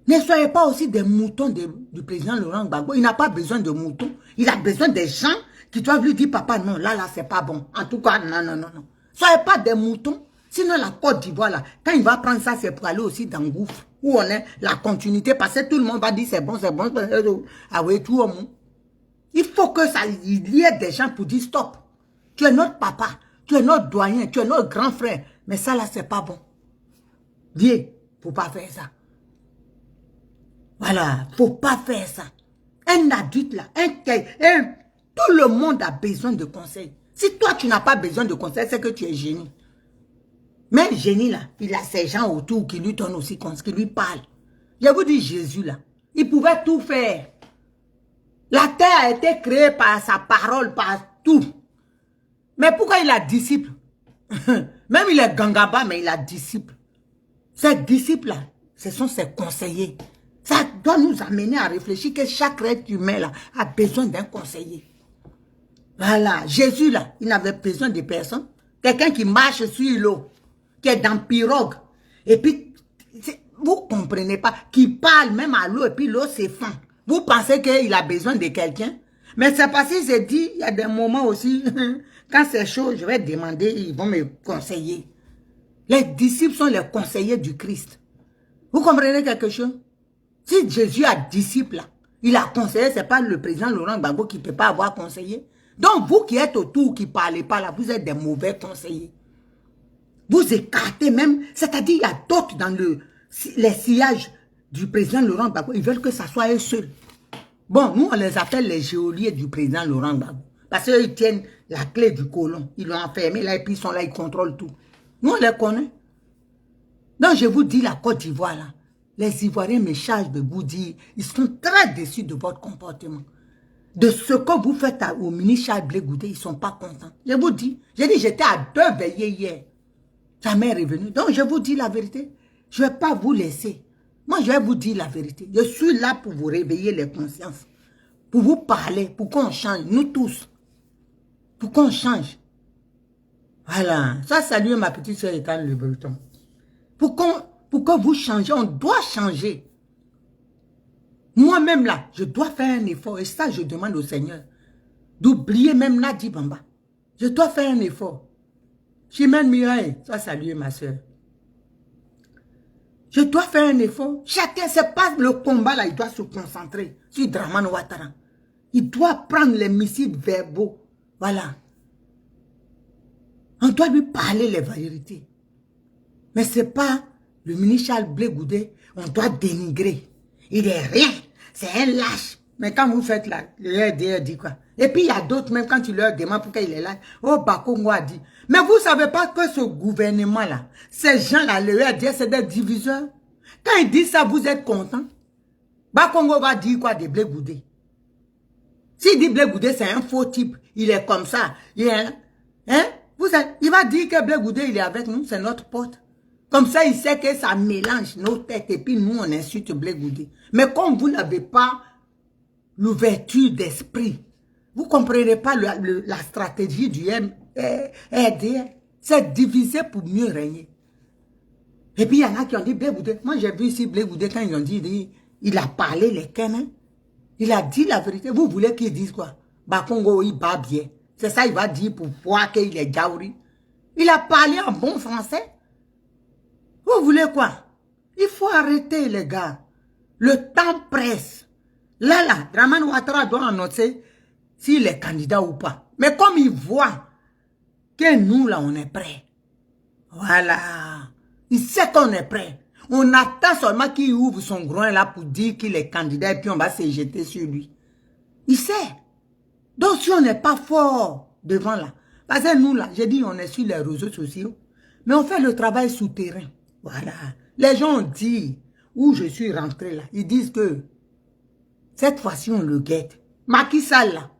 Ne soyez pas aussi des moutons du président Laurent Gbagbo. Il n'a pas besoin de moutons. Il a besoin des gens qui doivent lui dire, papa, non, là, c'est pas bon. En tout cas, non, non, non, non. Soyez pas des moutons. Sinon, la Côte d'Ivoire, là, quand il va prendre ça, c'est pour aller aussi dans le gouffre, où on est la continuité, parce que tout le monde va dire, c'est bon, c'est bon. Ah oui, tout au monde. Il faut que ça, il y ait des gens pour dire, stop. Tu es notre papa, tu es notre doyen, tu es notre grand frère. Mais ça, là, c'est pas bon. Viens, faut pas faire ça. Voilà, faut pas faire ça. Un adulte là, tout le monde a besoin de conseils. Si toi tu n'as pas besoin de conseils, c'est que tu es génie. Mais le génie là, il a ses gens autour qui lui donnent aussi conseils, qui lui parlent. Je vous dis Jésus là, il pouvait tout faire. La terre a été créée par sa parole, par tout. Mais pourquoi il a disciple? Même il est gangaba, mais il a disciple. Ces disciples là, ce sont ses conseillers. Ça doit nous amener à réfléchir que chaque être humain là a besoin d'un conseiller. Voilà, Jésus là, il n'avait besoin de personne. Quelqu'un qui marche sur l'eau, qui est dans pirogue. Et puis, vous ne comprenez pas, qui parle même à l'eau et puis l'eau s'effondre. Vous pensez qu'il a besoin de quelqu'un? Mais c'est parce qu'il s'est dit, il y a des moments aussi, quand c'est chaud, je vais demander, ils vont me conseiller. Les disciples sont les conseillers du Christ. Vous comprenez quelque chose? Si Jésus a disciple, il a conseillé, ce n'est pas le président Laurent Gbagbo qui ne peut pas avoir conseillé. Donc vous qui êtes autour, qui ne parlez pas là, vous êtes des mauvais conseillers. Vous écartez même, c'est-à-dire il y a d'autres dans les sillages du président Laurent Gbagbo, ils veulent que ça soit eux seuls. Bon, nous on les appelle les geôliers du président Laurent Gbagbo. Parce qu'ils tiennent la clé du colon. Ils l'ont enfermé là et puis ils sont là, ils contrôlent tout. Nous on les connaît. Donc je vous dis la Côte d'Ivoire là. Les Ivoiriens me chargent de vous dire, ils sont très déçus de votre comportement. De ce que vous faites au ministre Charles Blé Goudé, ils ne sont pas contents. Je vous dis, j'ai dit, j'étais à 2 veillées hier. Jamais revenu. Donc, je vous dis la vérité. Je ne vais pas vous laisser. Moi, je vais vous dire la vérité. Je suis là pour vous réveiller les consciences. Pour vous parler, pour qu'on change, nous tous. Pour qu'on change. Voilà. Ça, salut ma petite soeur Ethan Le Breton. Pour que vous changez, on doit changer. Moi-même là, je dois faire un effort. Et ça, je demande au Seigneur d'oublier même Nadi Bamba. Je dois faire un effort. Chimène Mireille, ça saluer ma soeur. Je dois faire un effort. Chacun, c'est pas le combat là, il doit se concentrer sur Dramane Ouattara. Il doit prendre les missiles verbaux. Voilà. On doit lui parler les vérités. Mais c'est pas le ministre Charles Blé Goudé, on doit dénigrer. Il est rien, c'est un lâche. Mais quand vous faites là, le RDR dit quoi? Et puis il y a d'autres, même quand tu leur demandes pourquoi il est là, oh Bakongo a dit. Mais vous ne savez pas que ce gouvernement-là, ces gens-là, le RDR, c'est des diviseurs. Quand ils disent ça, vous êtes content. Bakongo va dire quoi de Blé Goudé? S'il dit Blé Goudé, c'est un faux type, il est comme ça. Il va dire que Blé Goudé, il est avec nous, c'est notre pote. Comme ça, il sait que ça mélange nos têtes et puis nous, on insulte Blé Goudé. Mais comme vous n'avez pas l'ouverture d'esprit, vous ne comprenez pas la stratégie du RDR. C'est diviser pour mieux régner. Et puis, il y en a qui ont dit Blé Goudé. Moi, j'ai vu ici Blé Goudé quand ils ont dit, il a parlé les Kemen. Il a dit la vérité. Vous voulez qu'il dise quoi? Bakongo, il bat bien. C'est ça, il va dire pour voir qu'il est Djaouri. Il a parlé en bon français. Vous voulez quoi? Il faut arrêter, les gars. Le temps presse. Là, Dramane Ouattara doit annoncer s'il est candidat ou pas. Mais comme il voit que nous, là, on est prêts. Voilà. Il sait qu'on est prêts. On attend seulement qu'il ouvre son groin là pour dire qu'il est candidat et puis on va se jeter sur lui. Il sait. Donc, si on n'est pas fort devant là, parce que nous, là, j'ai dit, on est sur les réseaux sociaux, mais on fait le travail souterrain. Voilà. Les gens ont dit, où je suis rentré là, ils disent que cette fois-ci, on le guette. Macky Sall là,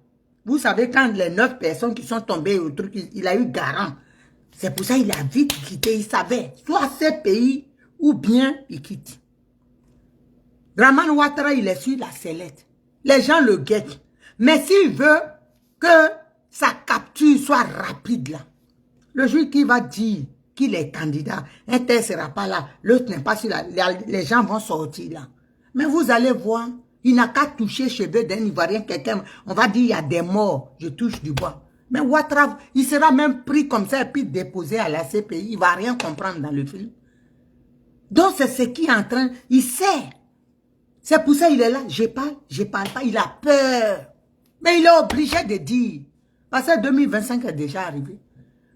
Vous savez, quand les 9 personnes qui sont tombées au truc, il a eu garant. C'est pour ça qu'il a vite quitté. Il savait, soit ce pays, ou bien il quitte. Dramane Ouattara, il est sur la sellette. Les gens le guettent. Mais s'il veut que sa capture soit rapide là, le jour qui va dire qu'il est candidat, un tel ne sera pas là, l'autre n'est pas sur là, les gens vont sortir là. Mais vous allez voir, il n'a qu'à toucher cheveux d'un Ivoirien, quelqu'un, on va dire il y a des morts, je touche du bois. Mais Ouattara, il sera même pris comme ça et puis déposé à la CPI, il ne va rien comprendre dans le film. Donc c'est ce qui est en train, il sait. C'est pour ça qu'il est là, je parle pas, il a peur. Mais il est obligé de dire, parce que 2025 est déjà arrivé.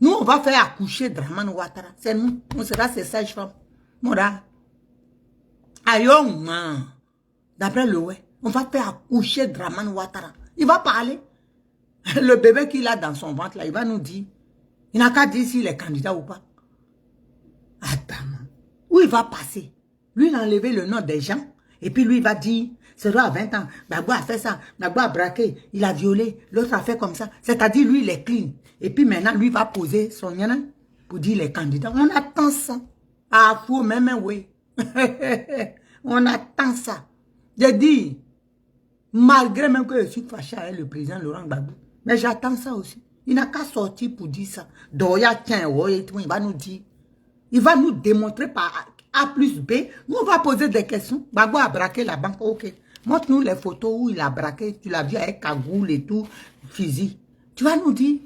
Nous, on va faire accoucher Dramane Ouattara. C'est nous, on sera ces sages-femmes. Mora. Ayon, d'après le ouais, on va faire accoucher Dramane Ouattara. Il va parler. Le bébé qu'il a dans son ventre, là, il va nous dire. Il n'a qu'à dire s'il est candidat ou pas. Attends, où il va passer? Lui, il a enlevé le nom des gens. Et puis lui, il va dire, c'est à 20 ans, Gbagbo a fait ça, Gbagbo a braqué, il a violé, l'autre a fait comme ça. C'est-à-dire, lui, il est clean. Et puis maintenant, lui va poser son yana pour dire les candidats. On attend ça. Ah, fou, même, oui. On attend ça. Je dis, malgré même que je suis fâché avec le président Laurent Gbagbo, mais j'attends ça aussi. Il n'a qu'à sortir pour dire ça. Doya, tiens, il va nous dire. Il va nous démontrer par A plus B. Nous, on va poser des questions. Gbagbo a braqué la banque, ok. Montre-nous les photos où il a braqué. Tu l'as vu avec cagoule et tout, fusil. Tu vas nous dire.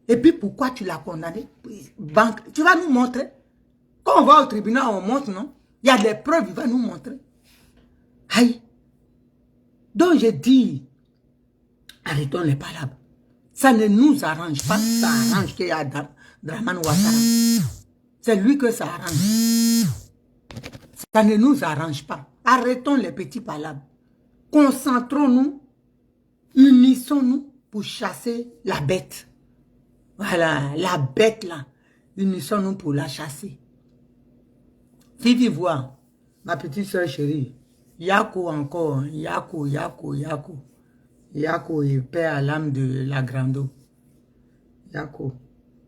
Et puis, pourquoi tu l'as condamné? Banque. Tu vas nous montrer. Quand on va au tribunal, on montre, non? Il y a des preuves, il va nous montrer. Aïe. Donc, je dis, arrêtons les palabres. Ça ne nous arrange pas. Ça arrange qu'il y a Dramane Ouattara. C'est lui que ça arrange. Ça ne nous arrange pas. Arrêtons les petits palabres. Concentrons-nous, unissons-nous pour chasser la bête. Voilà, la bête là. Unissons-nous pour la chasser. Vivi voir, ma petite soeur chérie. Yako encore, Yako. Yako est père à l'âme de la grande eau. Yako,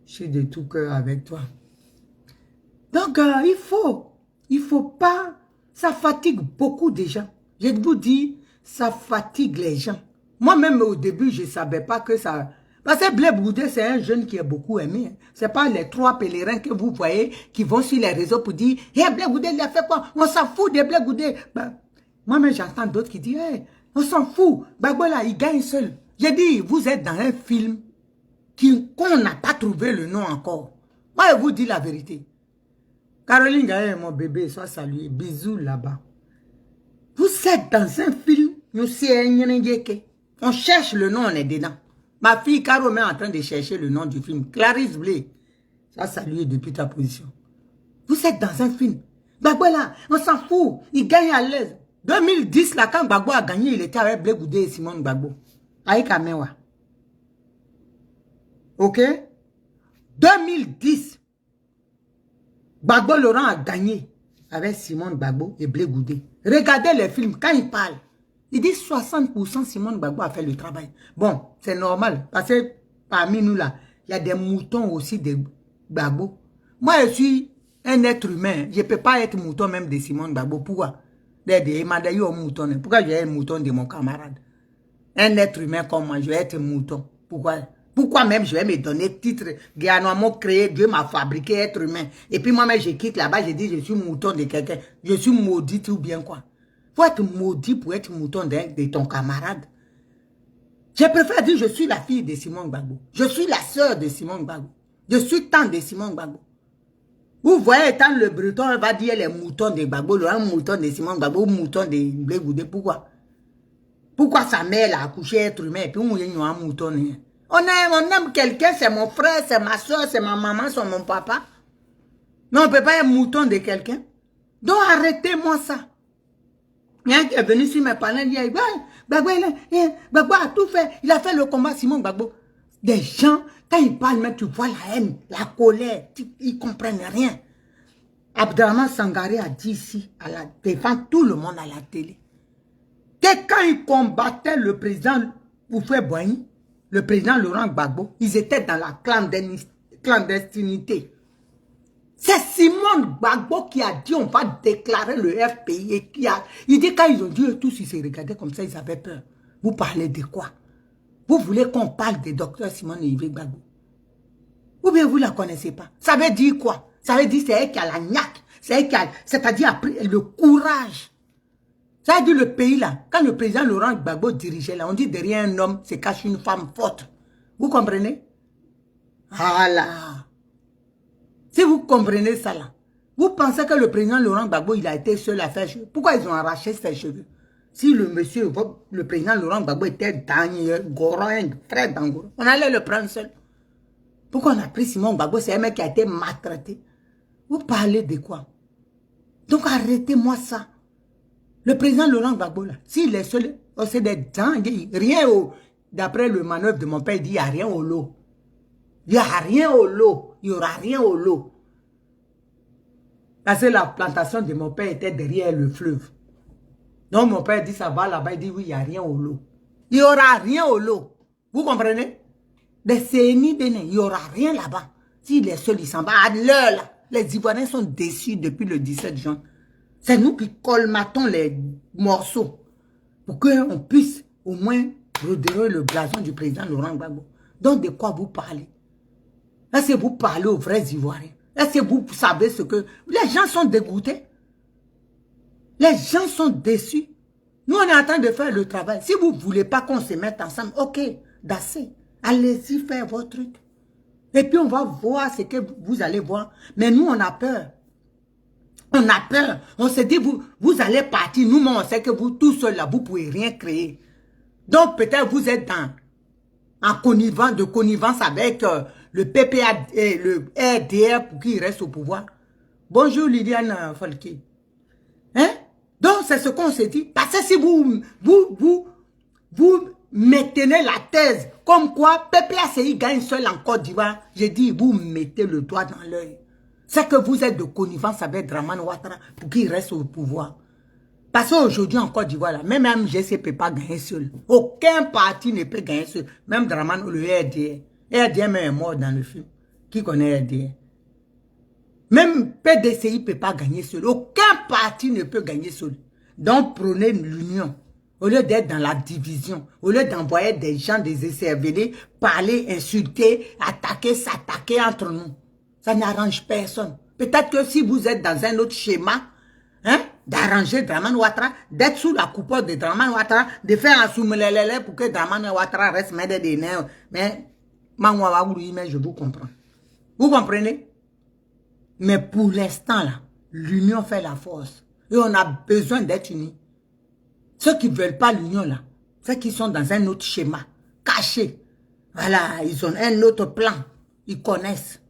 je suis de tout cœur avec toi. Donc, il faut pas, ça fatigue beaucoup de gens. Je vous dis, ça fatigue les gens. Moi-même, au début, je ne savais pas que ça... Parce que Blé Goudé, c'est un jeune qui est beaucoup aimé. Ce n'est pas les 3 pèlerins que vous voyez qui vont sur les réseaux pour dire « Hey, Blé Goudé, il a fait quoi? On s'en fout de Blé Goudé. » Moi-même, j'entends d'autres qui disent hey, « On s'en fout. Gbagbo là, il gagne seul. » J'ai dit, vous êtes dans un film qu'on n'a pas trouvé le nom encore. Moi, je vous dis la vérité. Caroline Gaye, mon bébé, sois salué. Bisous là-bas. Vous êtes dans un film. On cherche le nom, on est dedans. Ma fille Caro est en train de chercher le nom du film. Clarisse Blé. Sois salué depuis ta position. Vous êtes dans un film. Gbagbo là, on s'en fout. Il gagne à l'aise. 2010, là, quand Gbagbo a gagné, il était avec Blé Goudé et Simone Gbagbo. Aïe Kamewa. Ok? 2010. Gbagbo Laurent a gagné avec Simone Gbagbo et Blé Goudé. Regardez les films, quand il parle, il dit 60% Simone Gbagbo a fait le travail. Bon, c'est normal, parce que parmi nous là, il y a des moutons aussi de Gbagbo. Moi, je suis un être humain, je ne peux pas être mouton même de Simone Gbagbo. Pourquoi? Pourquoi je vais être mouton de mon camarade? Un être humain comme moi, je vais être mouton. Pourquoi? Pourquoi même je vais me donner titre? Dieu m'a créé, Dieu m'a fabriqué être humain. Et puis moi-même, je quitte là-bas, je dis je suis mouton de quelqu'un. Je suis maudit ou bien quoi? Faut être maudit pour être mouton de ton camarade. Je préfère dire je suis la fille de Simone Gbagbo. Je suis la sœur de Simone Gbagbo. Je suis tante de Simone Gbagbo. Vous voyez, étant le breton, on va dire les moutons de Gbagbo, un mouton de Simone Gbagbo, mouton de Blé Goudé. Pourquoi? Pourquoi sa mère a accouché être humain et puis on est un mouton? On aime quelqu'un, c'est mon frère, c'est ma soeur, c'est ma maman, c'est mon papa. Mais on ne peut pas être mouton de quelqu'un. Donc arrêtez-moi ça. Il y a un qui est venu sur mes parents, il dit, Gbagbo a tout fait, il a fait le combat Simone Gbagbo. Des gens, quand ils parlent, même tu vois la haine, la colère, ils ne comprennent rien. Abdraman Sangaré a dit ici, devant tout le monde à la télé, que quand il combattait le président pour faire Boigny, le président Laurent Gbagbo, ils étaient dans la clandestinité. C'est Simone Gbagbo qui a dit on va déclarer le FPI et il dit quand ils ont dit tous, ils se regardaient comme ça, ils avaient peur. Vous parlez de quoi? Vous voulez qu'on parle de docteur Simone Yves Gbagbo? Ou bien vous ne la connaissez pas? Ça veut dire quoi? Ça veut dire c'est elle qui a la niaque, c'est elle qui a, c'est-à-dire le courage. Ça veut dire le pays là, quand le président Laurent Gbagbo dirigeait là, on dit derrière un homme se cache une femme forte. Vous comprenez? Voilà. Si vous comprenez ça là, vous pensez que le président Laurent Gbagbo, il a été seul à faire cheveux. Pourquoi ils ont arraché ses cheveux? Si le monsieur, le président Laurent Gbagbo était Daniel Goron, frère d'Angoro, on allait le prendre seul. Pourquoi on a pris Simon Gbagbo? C'est un mec qui a été maltraité. Vous parlez de quoi? Donc arrêtez-moi ça. Le président Laurent Gbagbo, là, s'il est seul, c'est des dingues. Rien au... D'après le manœuvre de mon père, il dit il n'y a rien au lot. Il n'y a rien au lot. Il n'y aura rien au lot. Parce que la plantation de mon père était derrière le fleuve. Donc mon père dit ça va là-bas, il dit oui, il n'y a rien au lot. Il n'y aura rien au lot. Vous comprenez? Des CNI, il n'y aura rien là-bas. S'il est seul, il s'en va à l'heure là. Les Ivoiriens sont déçus depuis le 17 juin. C'est nous qui colmatons les morceaux pour qu'on puisse au moins redorer le blason du président Laurent Gbagbo. Donc de quoi vous parlez? Est-ce que vous parlez aux vrais Ivoiriens? Est-ce que vous savez ce que... Les gens sont dégoûtés. Les gens sont déçus. Nous, on est en train de faire le travail. Si vous ne voulez pas qu'on se mette ensemble, ok, d'assez. Allez-y faire votre truc. Et puis, on va voir ce que vous allez voir. Mais nous, on a peur. On a peur. On se dit, vous allez partir. Nous, on sait que vous, tout seul, là, vous ne pouvez rien créer. Donc, peut-être vous êtes en connivence avec le PPA et le RDR pour qu'il reste au pouvoir. Bonjour, Liliane Folke. Hein? Donc, c'est ce qu'on s'est dit. Parce que si vous maintenez la thèse comme quoi PPACI gagne seul en Côte d'Ivoire, j'ai dit, vous mettez le doigt dans l'œil. C'est que vous êtes de connivence avec Dramane Ouattara pour qu'il reste au pouvoir. Parce qu'aujourd'hui en Côte d'Ivoire, même MGC ne peut pas gagner seul. Aucun parti ne peut gagner seul. Même Dramane ou le RDR. RDR même est mort dans le film. Qui connaît RDR? Même PDCI ne peut pas gagner seul. Aucun parti ne peut gagner seul. Donc prenez l'union. Au lieu d'être dans la division, au lieu d'envoyer des gens des écervelés, parler, insulter, attaquer, s'attaquer entre nous. Ça n'arrange personne. Peut-être que si vous êtes dans un autre schéma, hein, d'arranger Dramane Ouattara, d'être sous la coupole de Dramane Ouattara, de faire un soumelélélé pour que Dramane Ouattara reste maître des nerfs. Mais je vous comprends. Vous comprenez? Mais pour l'instant, là, l'union fait la force. Et on a besoin d'être unis. Ceux qui ne veulent pas l'union, là, ceux qui sont dans un autre schéma, cachés. Voilà, ils ont un autre plan. Ils connaissent.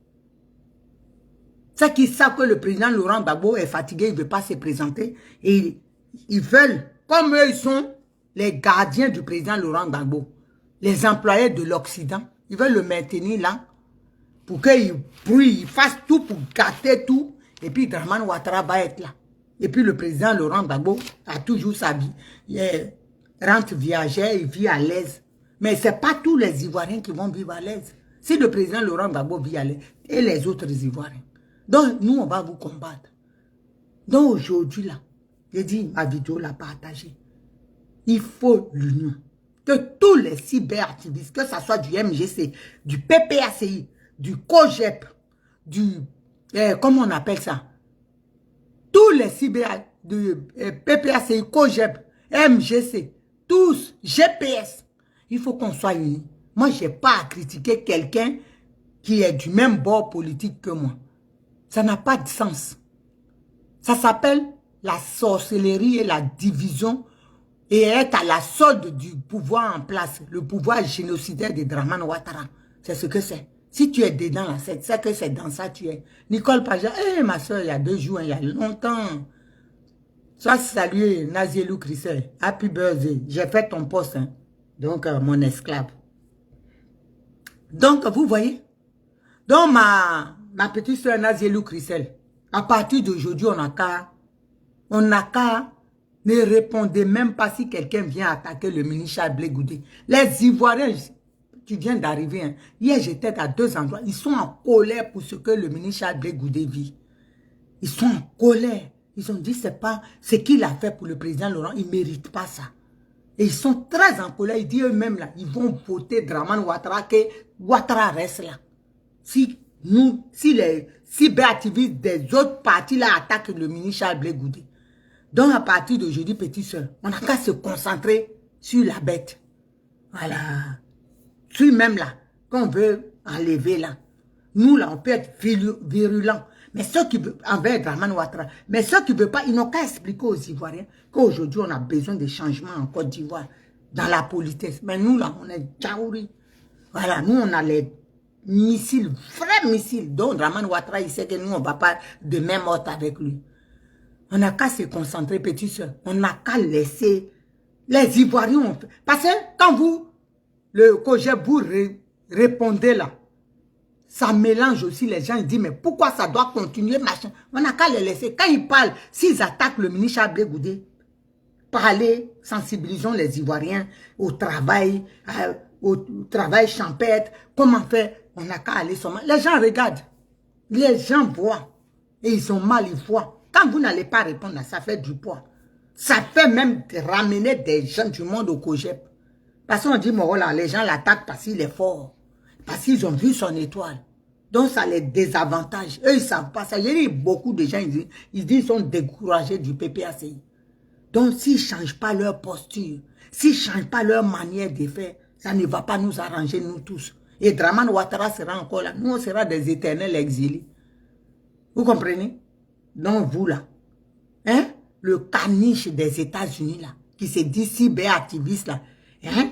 Ceux qui savent que le président Laurent Gbagbo est fatigué, il ne veut pas se présenter. Et ils veulent, comme eux, ils sont les gardiens du président Laurent Gbagbo, les employés de l'Occident, ils veulent le maintenir là, pour qu'il brille, il fasse tout pour gâter tout. Et puis Dramane Ouattara va être là. Et puis le président Laurent Gbagbo a toujours sa vie. Il rentre viagère, il vit à l'aise. Mais ce n'est pas tous les Ivoiriens qui vont vivre à l'aise. Si le président Laurent Gbagbo vit à l'aise, et les autres Ivoiriens. Donc, nous, on va vous combattre. Donc, aujourd'hui, là, j'ai dit, ma vidéo l'a partagée. Il faut l'union. Que tous les cyberactivistes, que ce soit du MGC, du PPACI, du COGEP, du... comment on appelle ça? Tous les cyberactivistes, du PPACI, COGEP, MGC, tous, GPS, il faut qu'on soit unis. Moi, je n'ai pas à critiquer quelqu'un qui est du même bord politique que moi. Ça n'a pas de sens. Ça s'appelle la sorcellerie et la division et être à la solde du pouvoir en place, le pouvoir génocidaire de Dramane Ouattara. C'est ce que c'est. Si tu es dedans, c'est que c'est dans ça que tu es. Nicole Paja, ma soeur, il y a 2 jours, il y a longtemps. Sois salué, Nazielou Chrisel. Happy birthday. J'ai fait ton poste. Hein. Donc, mon esclave. Donc, vous voyez. Donc, ma petite soeur Nazielou Chrisel, à partir d'aujourd'hui, on n'a qu'à ne répondre même pas si quelqu'un vient attaquer le ministre Charles Blé Goudé. Les Ivoiriens, tu viens d'arriver. Hein. Hier, j'étais à 2 endroits. Ils sont en colère pour ce que le ministre Charles Blé Goudé vit. Ils sont en colère. Ils ont dit, c'est pas ce qu'il a fait pour le président Laurent. Il ne mérite pas ça. Et ils sont très en colère. Ils disent eux-mêmes, là, ils vont voter Dramane Ouattara, que Ouattara reste là. Si les cyberactivistes des autres partis là attaquent le ministre Charles Blé Goudé. Donc, à partir d'aujourd'hui, petit soeur, on n'a qu'à se concentrer sur la bête. Voilà. Sur même là, qu'on veut enlever là. Nous, là, on peut être virulents. Mais ceux qui veulent, envers Dramane Ouattara, mais ceux qui ne veulent pas, ils n'ont qu'à expliquer aux Ivoiriens qu'aujourd'hui, on a besoin de changements en Côte d'Ivoire, dans la politesse. Mais nous, là, on est tchaouri. Voilà, nous, on a les missiles, vrais missiles. Donc, Dramane Ouattara, il sait que nous, on ne va pas de même ordre avec lui. On n'a qu'à se concentrer, petit soeur. On n'a qu'à laisser les Ivoiriens. Parce que quand vous, le COGEP, vous répondez là, ça mélange aussi les gens. Ils disent, mais pourquoi ça doit continuer, machin? On n'a qu'à les laisser. Quand ils parlent, s'ils attaquent le ministre Charles Blé Goudé, parler, sensibilisons les Ivoiriens au travail champêtre, comment faire, on n'a qu'à aller seulement. Les gens regardent, les gens voient, et ils ont mal, ils voient. Quand vous n'allez pas répondre, ça fait du poids. Ça fait même ramener des gens du monde au COGEP. Parce qu'on dit, voilà, les gens l'attaquent parce qu'il est fort. Parce qu'ils ont vu son étoile. Donc, ça les désavantage. Eux, ils ne savent pas ça. J'ai dit, beaucoup de gens, ils disent qu'ils sont découragés du PPACI. Donc, s'ils ne changent pas leur posture, s'ils ne changent pas leur manière de faire, ça ne va pas nous arranger, nous tous. Et Dramane Ouattara sera encore là. Nous, on sera des éternels exilés. Vous comprenez? Donc, vous, là, hein? Le caniche des États-Unis, là, qui se dit cyberactiviste, là, hein?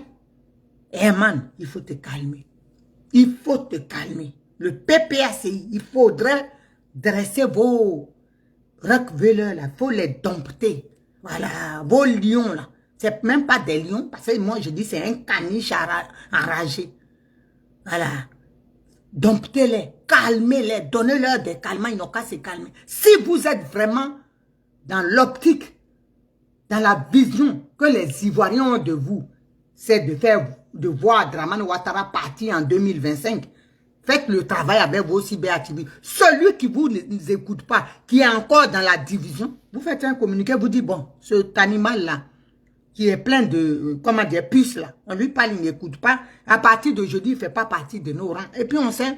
Eh, man, il faut te calmer. Il faut te calmer. Le PPACI, il faudrait dresser vos roqueveleurs, là. Il faut les dompter. Voilà, vos lions, là. C'est même pas des lions, parce que moi, je dis, c'est un caniche enragé. Voilà. Domptez-les, calmez-les, donnez-leur des calmants, ils n'ont qu'à se calmer. Si vous êtes vraiment dans l'optique, dans la vision que les Ivoiriens ont de vous, c'est de voir Dramane Ouattara partir en 2025. Faites le travail avec vos cyberactivistes. Celui qui vous ne écoute pas, qui est encore dans la division, vous faites un communiqué, vous dites, bon, cet animal-là, qui est plein de, comment dire, puces là, on lui parle, il n'écoute pas. À partir d'aujourd'hui, il ne fait pas partie de nos rangs. Et puis on sait,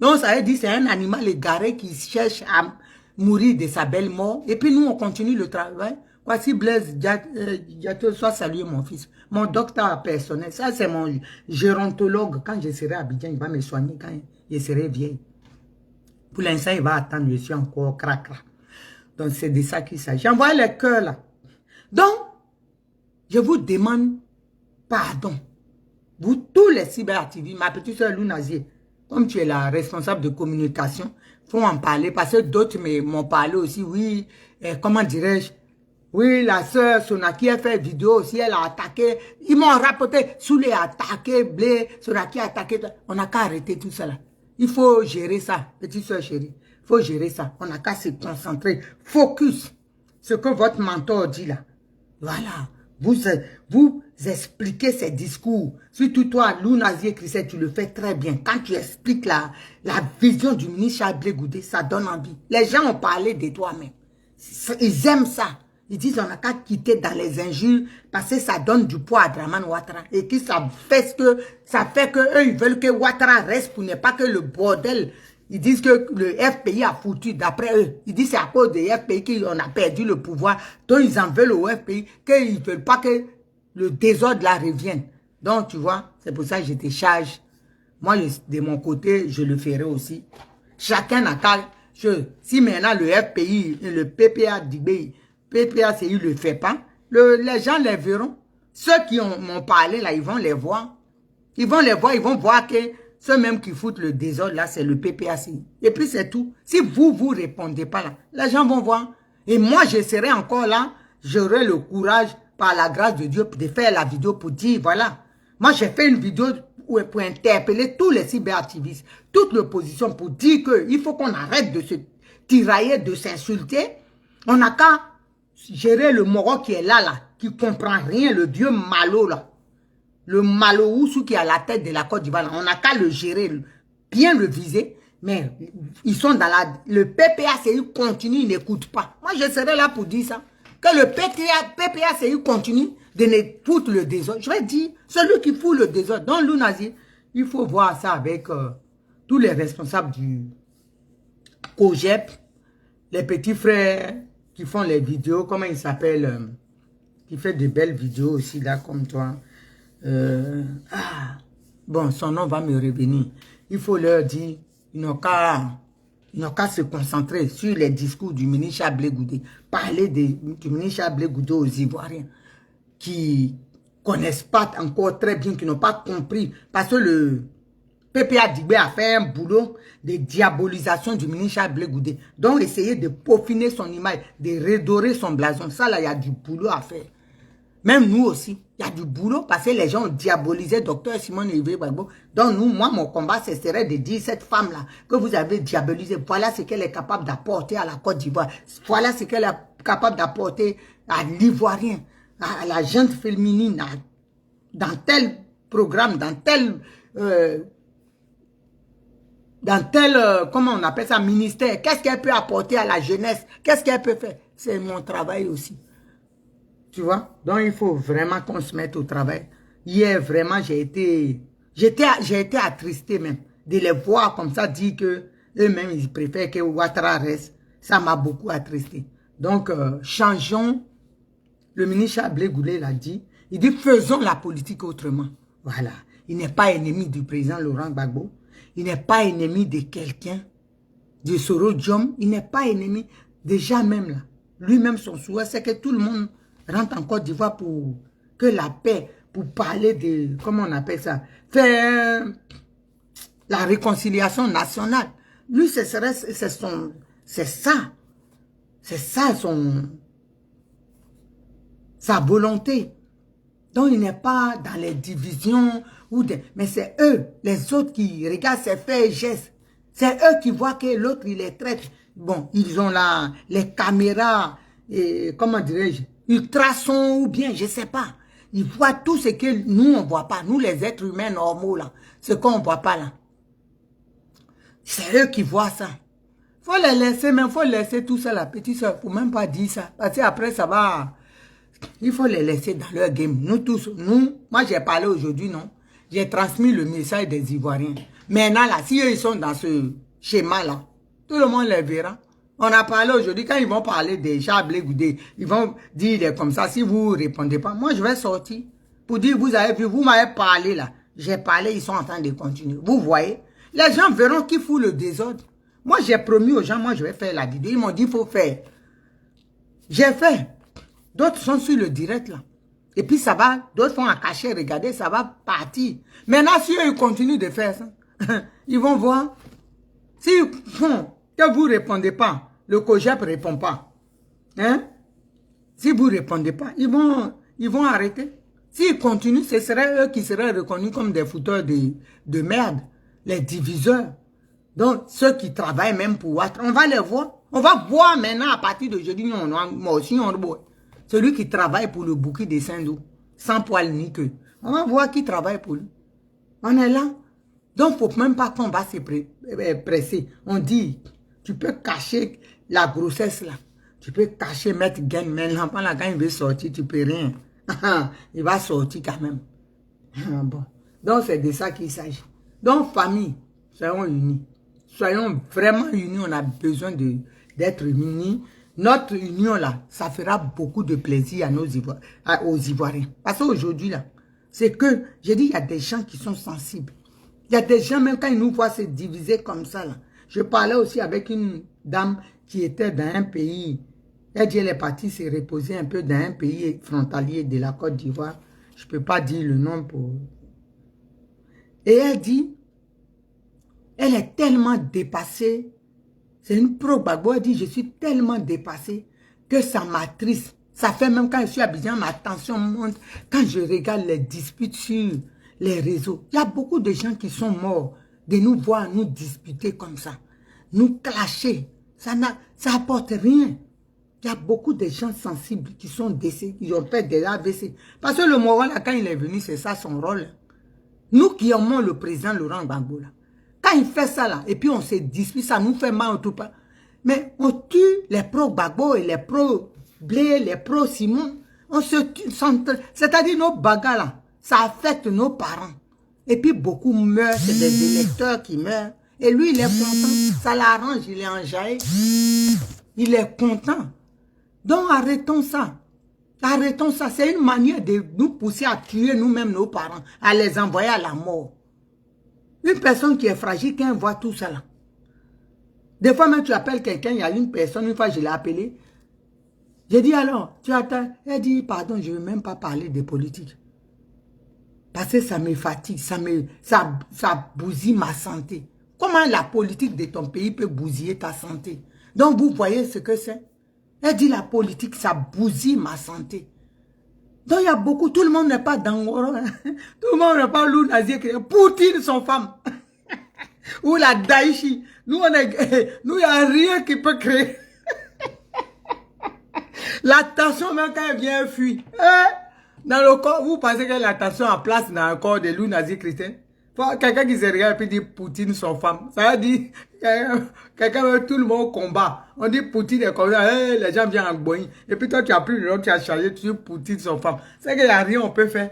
donc ça veut dire c'est un animal égaré qui cherche à mourir de sa belle mort. Et puis nous, on continue le travail. Voici Blaise Diato, soit salué mon fils. Mon docteur personnel, ça c'est mon gérontologue. Quand je serai à Abidjan, il va me soigner quand je serai vieille. Pour l'instant, il va attendre, je suis encore cracra. Donc c'est de ça qu'il s'agit. J'envoie les cœurs là. Donc, je vous demande pardon. Vous tous les cyberactivistes, ma petite soeur Lou Nazier, comme tu es la responsable de communication, il faut en parler parce que d'autres m'ont parlé aussi. Oui, comment dirais-je? Oui, la sœur Sonaki a fait vidéo aussi, elle a attaqué. Ils m'ont rapporté, Soulé a attaqué, Blé, Sonaki a attaqué. On n'a qu'à arrêter tout cela. Il faut gérer ça, petite soeur chérie. Il faut gérer ça. On n'a qu'à se concentrer. Focus. Ce que votre mentor dit là. Voilà. Vous expliquez ces discours. Surtout toi, Lou Nazier Chriset, tu le fais très bien. Quand tu expliques la vision du ministre Charles Blé Goudé, ça donne envie. Les gens ont parlé de toi-même. Ils aiment ça. Ils disent on n'a qu'à quitter dans les injures parce que ça donne du poids à Dramane Ouattara. Et que ça fait que eux, ils veulent que Ouattara reste pour ne pas que le bordel. Ils disent que le FPI a foutu, d'après eux. Ils disent que c'est à cause des FPI qu'on a perdu le pouvoir. Donc ils en veulent au FPI, qu'ils ne veulent pas que le désordre là revienne. Donc tu vois, c'est pour ça que je te charge. Moi, de mon côté, je le ferai aussi. Chacun n'a qu'à... Si maintenant le FPI, le PPA dit... PPACI ne le fait pas, les gens les verront. Ceux qui m'ont parlé là, ils vont les voir. Ils vont les voir, ils vont voir que ceux même qui foutent le désordre là, c'est le PPACI. Et puis c'est tout. Si vous répondez pas là, les gens vont voir. Et moi, je serai encore là, j'aurai le courage, par la grâce de Dieu, de faire la vidéo pour dire, voilà. Moi, j'ai fait une vidéo pour interpeller tous les cyberactivistes, toute l'opposition, pour dire qu'il faut qu'on arrête de se tirailler, de s'insulter. On n'a qu'à gérer le moro qui est là, qui comprend rien, le vieux malo là. le Malooussou qui est à la tête de la Côte d'Ivoire, on n'a qu'à le gérer, bien le viser, mais ils sont dans le PPACI continue, il n'écoute pas. Moi, je serai là pour dire ça. Que le PPACI continue de ne foutre le désordre. Je vais dire, celui qui fout le désordre, dans l'Ounazi, il faut voir ça avec tous les responsables du COGEP, les petits frères qui font les vidéos, comment ils s'appellent, qui fait de belles vidéos aussi, là, comme toi. Bon, son nom va me revenir. Il faut leur dire, ils n'ont qu'à se concentrer sur les discours du ministre Chablé Goudé, parler du ministre Chablé Goudé aux Ivoiriens, qui connaissent pas encore très bien, qui n'ont pas compris, parce que le PPA Dibé a fait un boulot de diabolisation du ministre Chablé Goudé. Donc, essayer de peaufiner son image, de redorer son blason. Ça, là, il y a du boulot à faire. Même nous aussi, il y a du boulot parce que les gens ont diabolisé Dr Simone Olivier Gbagbo. Donc, moi, mon combat, ce serait de dire cette femme-là que vous avez diabolisée. Voilà ce qu'elle est capable d'apporter à la Côte d'Ivoire. Voilà ce qu'elle est capable d'apporter à l'Ivoirien, à la jeune féminine, dans tel programme, dans tel, comment on appelle ça, ministère. Qu'est-ce qu'elle peut apporter à la jeunesse? Qu'est-ce qu'elle peut faire? C'est mon travail aussi. Tu vois? Donc, il faut vraiment qu'on se mette au travail. Hier, vraiment, j'ai été attristé même de les voir comme ça dire que eux-mêmes, ils préfèrent que Ouattara reste. Ça m'a beaucoup attristé. Donc, changeons. Le ministre Chablé Goudé l'a dit. Il dit, faisons la politique autrement. Voilà. Il n'est pas ennemi du président Laurent Gbagbo. Il n'est pas ennemi de quelqu'un, de Soro Diom. Il n'est pas ennemi. Déjà même là, lui-même, son souhait, c'est que tout le monde rentre en Côte d'Ivoire pour que la paix, pour parler de, comment on appelle ça, faire la réconciliation nationale. Lui, c'est ça sa volonté. Donc, il n'est pas dans les divisions, mais c'est eux, les autres qui regardent ses faits et gestes. C'est eux qui voient que l'autre, il les traite. Bon, ils ont là les caméras, et comment dirais-je, ultrasons ou bien, je ne sais pas. Ils voient tout ce que nous, on ne voit pas. Nous, les êtres humains normaux, là, ce qu'on ne voit pas là. C'est eux qui voient ça. Faut les laisser, mais il faut laisser tout ça, la petite soeur. Il ne faut même pas dire ça. Parce qu'après, ça va. Il faut les laisser dans leur game. Nous tous, moi, j'ai parlé aujourd'hui, non? J'ai transmis le message des Ivoiriens. Maintenant, là, si eux, ils sont dans ce schéma-là, tout le monde les verra. On a parlé aujourd'hui, quand ils vont parler des Chablé Goudé, ils vont dire comme ça, si vous ne répondez pas, moi je vais sortir pour dire, vous avez vu, vous m'avez parlé là, j'ai parlé, ils sont en train de continuer. Vous voyez, les gens verront qui fout le désordre. Moi j'ai promis aux gens, moi je vais faire la vidéo, ils m'ont dit, il faut faire. J'ai fait. D'autres sont sur le direct là. Et puis ça va, d'autres font un cachet, regardez, ça va partir. Maintenant, si eux, ils continuent de faire ça, ils vont voir. S'ils font que vous ne répondez pas, le COGEP ne répond pas. Hein? Si vous ne répondez pas, ils vont arrêter. S'ils continuent, ce seraient eux qui seraient reconnus comme des fouteurs de merde, les diviseurs. Donc, ceux qui travaillent même pour Ouattara, on va les voir. On va voir maintenant à partir de jeudi, moi aussi, celui qui travaille pour le bouquet des Saint-Dou, sans poil ni queue. On va voir qui travaille pour lui. On est là. Donc, il ne faut même pas qu'on va se presser. On dit, tu peux cacher la grossesse là. Tu peux cacher, mettre gain, mais l'enfant là, quand il veut sortir, tu ne peux rien. Il va sortir quand même. Bon. Donc, c'est de ça qu'il s'agit. Donc, famille, soyons unis. Soyons vraiment unis. On a besoin d'être unis. Notre union là, ça fera beaucoup de plaisir à aux Ivoiriens. Parce qu'aujourd'hui là, c'est que, j'ai dit, il y a des gens qui sont sensibles. Il y a des gens, même quand ils nous voient se diviser comme ça là. Je parlais aussi avec une dame qui était dans un pays. Elle dit, elle est partie se reposer un peu dans un pays frontalier de la Côte d'Ivoire. Je ne peux pas dire le nom pour... Et elle dit, elle est tellement dépassée. C'est une pro-Gbagbo. Elle dit, je suis tellement dépassée que ça m'attriste. Ça fait même quand je suis à Abidjan, ma tension monte. Quand je regarde les disputes sur les réseaux, il y a beaucoup de gens qui sont morts de nous voir nous disputer comme ça. Nous clasher. Ça n'apporte rien. Il y a beaucoup de gens sensibles qui sont décédés, qui ont fait des AVC. Parce que le moment là, quand il est venu, c'est ça son rôle. Nous qui aimons le président Laurent Gbagbo, là, quand il fait ça là, et puis on se dispute, ça nous fait mal, tout pas. Mais on tue les pro-Gbagbo et les pro-Blé, les pro-Simon. On se tue, c'est-à-dire nos bagarres là, ça affecte nos parents. Et puis beaucoup meurent, c'est des électeurs qui meurent. Et lui, il est content, ça l'arrange, il est enjaillé. Il est content. Donc arrêtons ça. Arrêtons ça. C'est une manière de nous pousser à tuer nous-mêmes nos parents, à les envoyer à la mort. Une personne qui est fragile, quand elle voit tout ça là. Des fois même tu appelles quelqu'un, il y a une personne, une fois je l'ai appelé. J'ai dit alors, tu attends. Elle dit pardon, je ne veux même pas parler de politique. Parce que ça me fatigue, ça bousille ma santé. Comment la politique de ton pays peut bousiller ta santé? Donc vous voyez ce que c'est? Elle dit la politique, ça bousille ma santé. Donc il y a beaucoup, tout le monde n'est pas Dangoro, hein. Tout le monde n'est pas Lou Nazi, Poutine, son femme. Ou la Daïchi. Nous, il n'y a rien qui peut créer. La tension, même quand elle vient, elle fuit. Dans le corps, vous pensez que la tension en place dans le corps de Lou Nazi chrétien? Quelqu'un qui se regarde et puis dit Poutine, son femme. Ça veut dire, quelqu'un, tout le monde combat. On dit Poutine est comme ça, les gens viennent en boing. Et puis toi, tu as pris le nom, tu as chargé, tu dis Poutine, son femme. C'est qu'il n'y a rien on peut faire.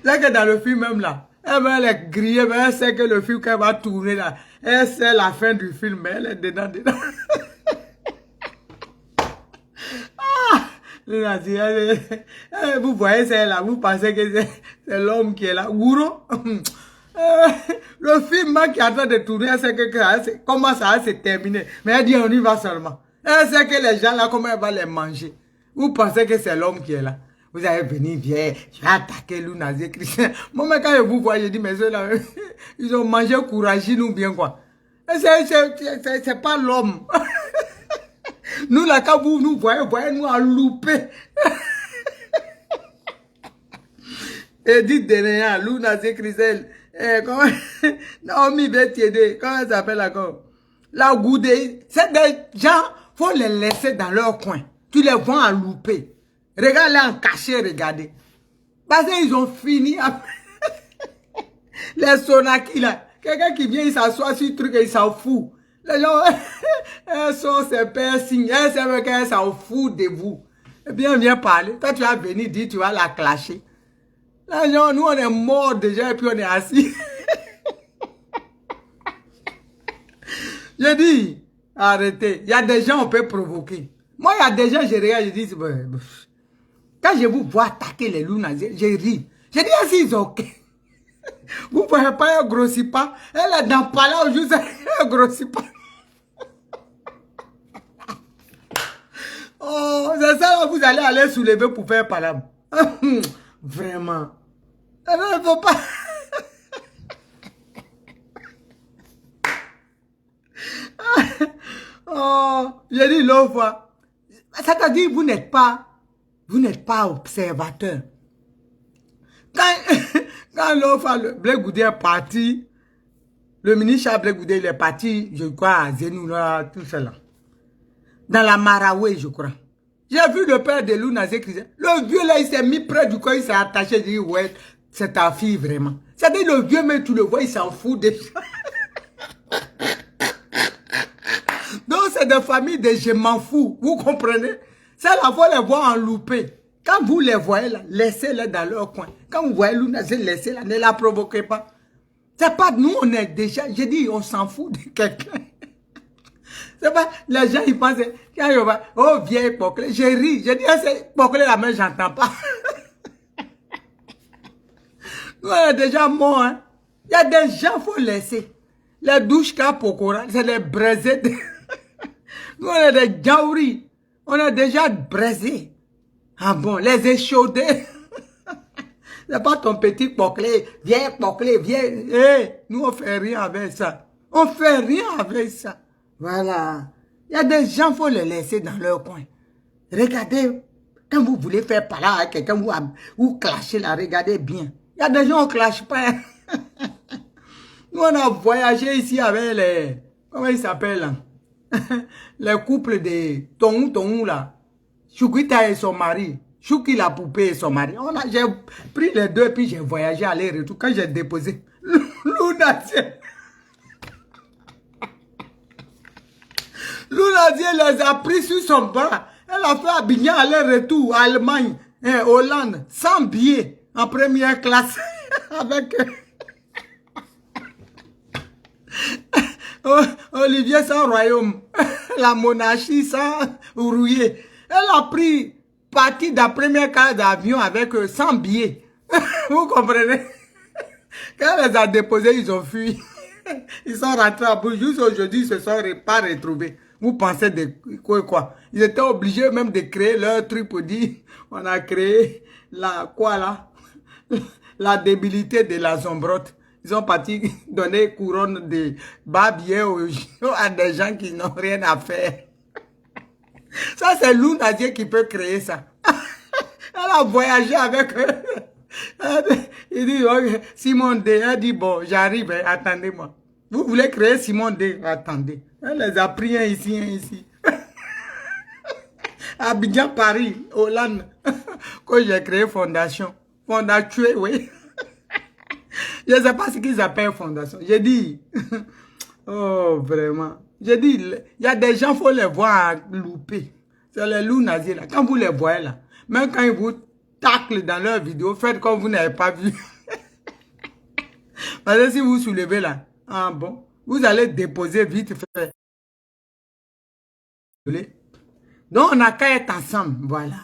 C'est que dans le film même là, elle est grillée, mais elle sait que le film qu'elle va tourner là, elle sait la fin du film, mais elle est dedans. Vous voyez celle-là, vous pensez que c'est l'homme qui est là. Gouro, le film qui est en train de tourner, elle sait que comment ça va se terminer. Mais elle dit on y va seulement. Elle sait que les gens là, comment elle va les manger. Vous pensez que c'est l'homme qui est là. Vous allez venir, viens, je vais attaquer Lou Nazi Christian. Moi, quand je vous vois, je dis, mais ceux-là, ils ont mangé couragine ou bien quoi. C'est pas l'homme. Nous, là, quand vous nous voyez nous à louper. Et dites Dénéa, Lou Nazi Christian, comment, Naomi Betiede, comment elle s'appelle encore? La Goudé, c'est des gens, faut les laisser dans leur coin. Tu les vois à louper. Regarde-les en cachet, regardez. Parce qu'ils ont fini avec les sonaki là. Quelqu'un qui vient, il s'assoit sur le truc et il s'en fout. Les gens, elles sont ses piercings, elles savent qu'elles s'en foutent de vous. Et bien, viens parler. Toi, tu vas venir dire, tu vas la clasher. Les gens, nous, on est morts déjà et puis on est assis. Je dis, arrêtez. Il y a des gens, on peut provoquer. Moi, il y a des gens, je regarde, je dis, quand je vous vois attaquer les loups nazis, je ris. Je dis, est-ce qu'ils ont ok? Vous ne voyez pas, elle ne grossit pas. Elle est dans Pala au juste, elle ne grossit pas. Oh, c'est ça, vous allez aller soulever pour faire Pala. Vraiment. Il ne faut pas. Oh, j'ai dit l'autre fois. C'est-à-dire, vous n'êtes pas observateur. Quand l'autre fois, Blé Goudé est parti, le ministre Blé Goudé, il est parti, je crois, à Zenou, là, tout ça là. Dans la Maraoué, je crois. J'ai vu le père de Lou Nazi Christian. Le vieux là, il s'est mis près du corps, il s'est attaché, il dit, ouais, c'est ta fille vraiment. C'est-à-dire, le vieux, mais tu le vois, il s'en fout de ça. Donc, c'est des familles de je m'en fous. Vous comprenez? C'est la fois les voir en loupé. Quand vous les voyez là, laissez-les dans leur coin. Quand vous voyez Lou Nazi, laissez-la, ne la provoquez pas. C'est pas nous, on est déjà, je dis, on s'en fout de quelqu'un. C'est pas, les gens, ils pensent, quand ils vont, oh, vieille Poclé, je ris. Je dis, c'est Poclé la main, j'entends pas. Nous, on est déjà morts, hein. Il y a des gens, faut laisser. Les douches qu'à Pokora, c'est les braisés. Nous, on est des Djaouri. On est déjà braisés. Ah bon, les échaudés. C'est pas ton petit Poclé. Viens, Poclé, viens. Hey, nous, on fait rien avec ça. On fait rien avec ça. Voilà. Il y a des gens, il faut les laisser dans leur coin. Regardez, quand vous voulez faire parler avec quelqu'un, vous clashez là, regardez bien. Il y a des gens, on ne clash pas. Nous, on a voyagé ici avec les... Comment ils s'appellent là? les couples de Tongou là, Choukita et son mari, Chouki la poupée et son mari. J'ai pris les deux et puis j'ai voyagé aller-retour. Quand j'ai déposé Lounadier, les a pris sur son bras. Elle a fait Abidjan aller-retour, Allemagne, Hollande, sans billet, en première classe. Avec Olivier sans royaume, la monarchie sans rouillé. Elle a pris partie de la première classe d'avion avec 100 billets. Vous comprenez? Quand elle les a déposés, ils ont fui. Ils sont rentrés à bout. Juste aujourd'hui, ils ne se sont pas retrouvés. Vous pensez de quoi? Ils étaient obligés même de créer leur truc pour dire, on a créé la débilité de la Zombrotte. Ils sont partis donner couronne de babier à des gens qui n'ont rien à faire. Ça, c'est Lounadier qui peut créer ça. Elle a voyagé avec eux. Il dit, okay, Simon D. Elle dit, bon, j'arrive, attendez-moi. Vous voulez créer Simon D. Attendez. Elle les a pris un ici, un ici. Abidjan, Paris, Hollande. Quand j'ai créé fondation. Fondation, oui. Je ne sais pas ce qu'ils appellent fondation. J'ai dit, oh vraiment. J'ai dit, il y a des gens, il faut les voir louper. C'est les loups nazis là. Quand vous les voyez là, même quand ils vous taclent dans leur vidéo, faites comme vous n'avez pas vu. Parce que si vous soulevez là, ah bon, vous allez déposer vite fait. Donc on n'a qu'à être ensemble, voilà.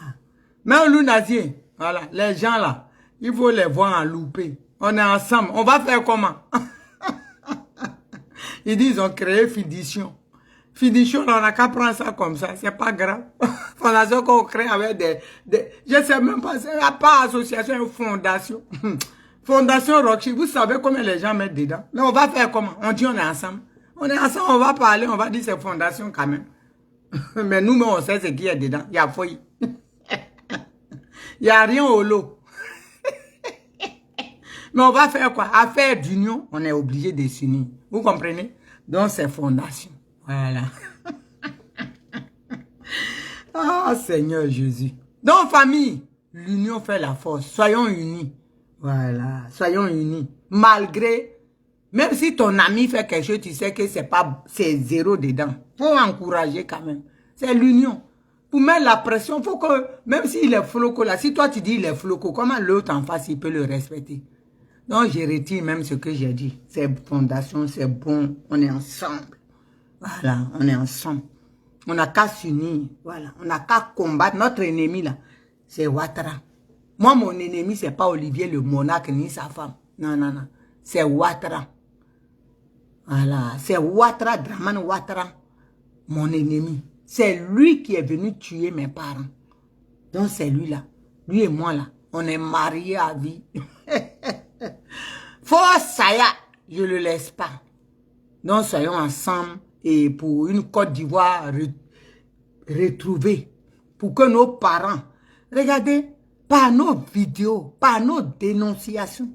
Même loup nazi, voilà, les gens là, il faut les voir en louper. On est ensemble. On va faire comment? Ils disent ils ont créé Fidition. Fidition, on n'a qu'à prendre ça comme ça. C'est pas grave. Fondation qu'on crée avec je sais même pas. Il n'y a pas association, une fondation. Fondation Rothschild. Vous savez combien les gens mettent dedans? Mais on va faire comment? On dit on est ensemble. On est ensemble, on va parler, on va dire c'est fondation quand même. Mais nous, on sait ce qu'il y a dedans. Il y a fouille. Il n'y a rien au lot. Mais on va faire quoi? Affaire d'union, on est obligé de s'unir. Vous comprenez? Donc, c'est fondation. Voilà. Ah, Seigneur Jésus. Donc, famille, l'union fait la force. Soyons unis. Voilà. Soyons unis. Malgré, même si ton ami fait quelque chose, tu sais que c'est zéro dedans. Faut encourager quand même. C'est l'union. Pour mettre la pression, faut que, même s'il est floco là, si toi tu dis il est floco, comment l'autre en face, il peut le respecter? Donc, je retire même ce que j'ai dit. C'est fondation, c'est bon. On est ensemble. Voilà, on est ensemble. On n'a qu'à s'unir. Voilà, on n'a qu'à combattre. Notre ennemi, là, c'est Ouattara. Moi, mon ennemi, c'est pas Olivier le monarque ni sa femme. Non, non, non. C'est Ouattara. Voilà, c'est Ouattara, Dramane Ouattara, mon ennemi. C'est lui qui est venu tuer mes parents. Donc, c'est lui, là. Lui et moi, là, on est mariés à vie. Force Saya, je ne le laisse pas. Donc, soyons ensemble et pour une Côte d'Ivoire retrouvée. Pour que nos parents, regardez, par nos vidéos, par nos dénonciations,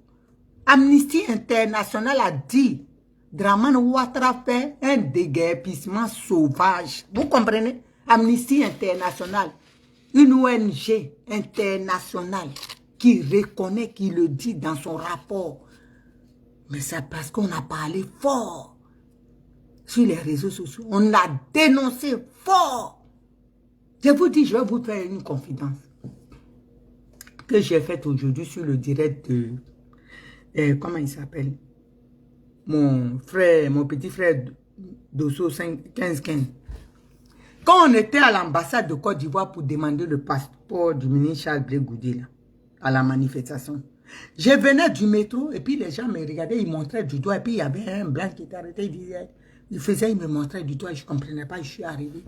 Amnesty International a dit, Dramane Ouattara fait un déguerpissement sauvage. Vous comprenez? Amnesty International, une ONG internationale qui reconnaît, qui le dit dans son rapport. Mais c'est parce qu'on a parlé fort sur les réseaux sociaux. On a dénoncé fort. Je vous dis, je vais vous faire une confidence que j'ai faite aujourd'hui sur le direct de... comment il s'appelle? Mon frère, mon petit frère Dosso 1515. Quand on était à l'ambassade de Côte d'Ivoire pour demander le passeport du ministre Charles Blé Goudé, là, à la manifestation, je venais du métro et puis les gens me regardaient, ils montraient du doigt et puis il y avait un blanc qui était arrêté, il me montrait du doigt, je ne comprenais pas, je suis arrivé.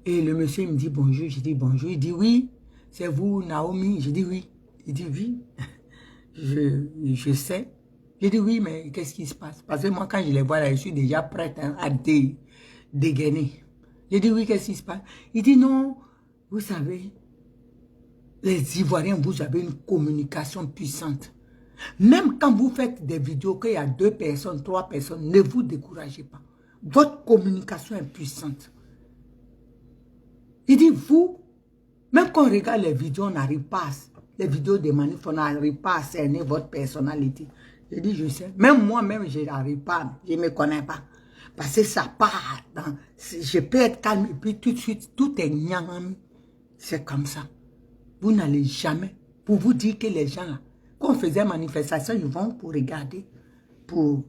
Et le monsieur il me dit bonjour, je dis bonjour, il dit oui, c'est vous Naomi, je dis oui, il dit oui, je sais. Je dis oui, mais qu'est-ce qui se passe? Parce que moi quand je les vois là, je suis déjà prête hein, à dégainer. Je dis oui, qu'est-ce qui se passe? Il dit non, vous savez, les Ivoiriens, vous avez une communication puissante. Même quand vous faites des vidéos qu'il y a 2 personnes, 3 personnes, ne vous découragez pas. Votre communication est puissante. Il dit, vous, même quand on regarde les vidéos, on n'arrive pas, les vidéos de manif, on n'arrive pas à cerner votre personnalité. Je dis, je sais. Même moi-même, je n'arrive pas, je ne me connais pas. Parce que ça part, je peux être calme et puis tout de suite, tout est nyam. C'est comme ça. Vous n'allez jamais, pour vous dire que les gens là, quand on faisait manifestation, ils vont pour regarder, pour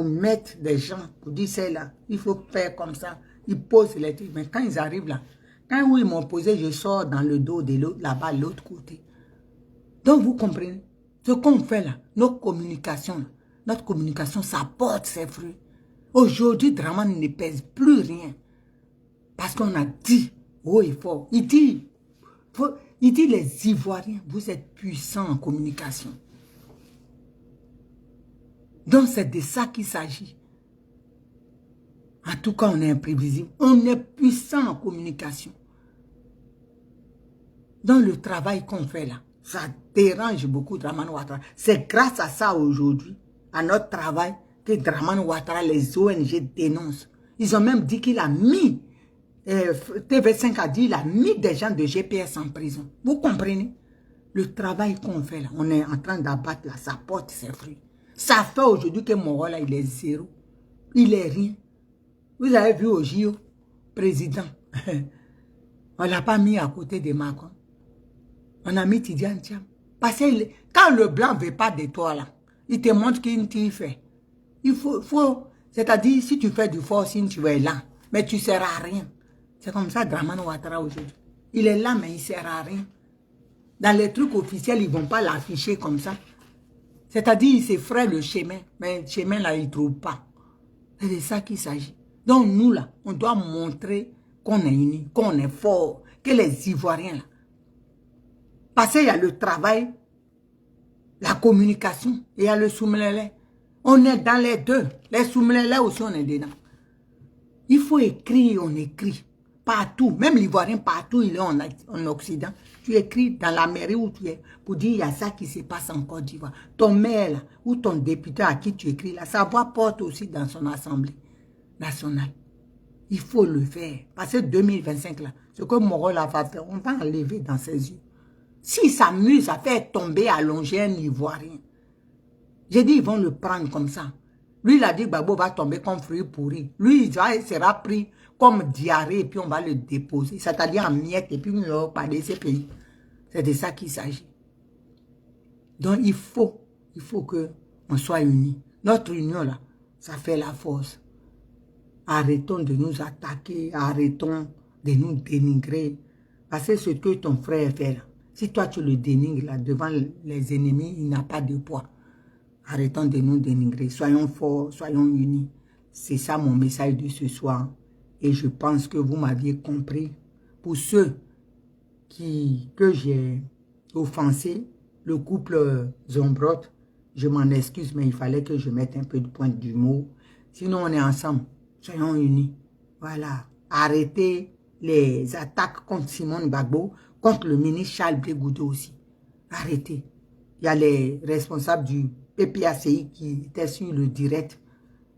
mettre des gens, pour dire c'est là, il faut faire comme ça. Ils posent les trucs, mais quand ils arrivent là, quand ils m'ont posé, je sors dans le dos de l'autre, là-bas, l'autre côté. Donc vous comprenez, ce qu'on fait là, notre communication, ça porte ses fruits. Aujourd'hui, Dramane ne pèse plus rien. Parce qu'on a dit haut et fort. Il dit, les Ivoiriens, vous êtes puissants en communication. Donc c'est de ça qu'il s'agit. En tout cas, on est imprévisible. On est puissant en communication. Dans le travail qu'on fait là, ça dérange beaucoup Dramane Ouattara. C'est grâce à ça aujourd'hui, à notre travail, que Dramane Ouattara, les ONG dénoncent. Ils ont même dit qu'il a mis, TV5 a dit, il a mis des gens de GPS en prison. Vous comprenez? Le travail qu'on fait là, on est en train d'abattre là, ça porte ses fruits. Ça fait aujourd'hui que mon rôle là, il est zéro. Il est rien. Vous avez vu au JO, président, on ne l'a pas mis à côté de Macron. On a mis Tidiane Thiam. Parce que quand le blanc ne veut pas de toi là, il te montre qu'il t'y fait. Il faut c'est-à-dire, si tu fais du forcing, tu es là. Mais tu ne sers à rien. C'est comme ça Dramane Ouattara aujourd'hui. Il est là, mais il ne sert à rien. Dans les trucs officiels, ils ne vont pas l'afficher comme ça. C'est-à-dire, il se ferait le chemin. Mais le chemin là, il ne trouve pas. C'est de ça qu'il s'agit. Donc nous là, on doit montrer qu'on est unis, qu'on est fort, que les Ivoiriens là. Parce qu'il y a le travail, la communication, et il y a le Soumelele. On est dans les deux. Les Soumelele aussi, on est dedans. Il faut écrire, on écrit. Partout, même l'Ivoirien, partout, il est en Occident. Tu écris dans la mairie où tu es, pour dire, il y a ça qui se passe en Côte d'Ivoire. Ton maire, là, ou ton député à qui tu écris, là, sa voix porte aussi dans son assemblée nationale. Il faut le faire. Parce que 2025, là, ce que Moro va faire, on va enlever dans ses yeux. S'il s'amuse à faire tomber, allonger un Ivoirien, j'ai dit, ils vont le prendre comme ça. Lui, il a dit, Gbagbo va tomber comme fruit pourri. Lui, il sera pris comme diarrhée et puis on va le déposer. C'est-à-dire en miettes et puis on va parler de ces pays. C'est de ça qu'il s'agit. Donc, il faut qu'on soit unis. Notre union, là, ça fait la force. Arrêtons de nous attaquer, arrêtons de nous dénigrer. Parce que ce que ton frère fait là, si toi tu le dénigres là, devant les ennemis, il n'a pas de poids. Arrêtons de nous dénigrer. Soyons forts, soyons unis. C'est ça mon message de ce soir. Et je pense que vous m'aviez compris. Pour ceux que j'ai offensés, le couple Zombrot, je m'en excuse, mais il fallait que je mette un peu de pointe d'humour. Sinon, on est ensemble. Soyons unis. Voilà. Arrêtez les attaques contre Simone Gbagbo, contre le ministre Charles Blé Goudou aussi. Arrêtez. Il y a les responsables du PPACI qui étaient sur le direct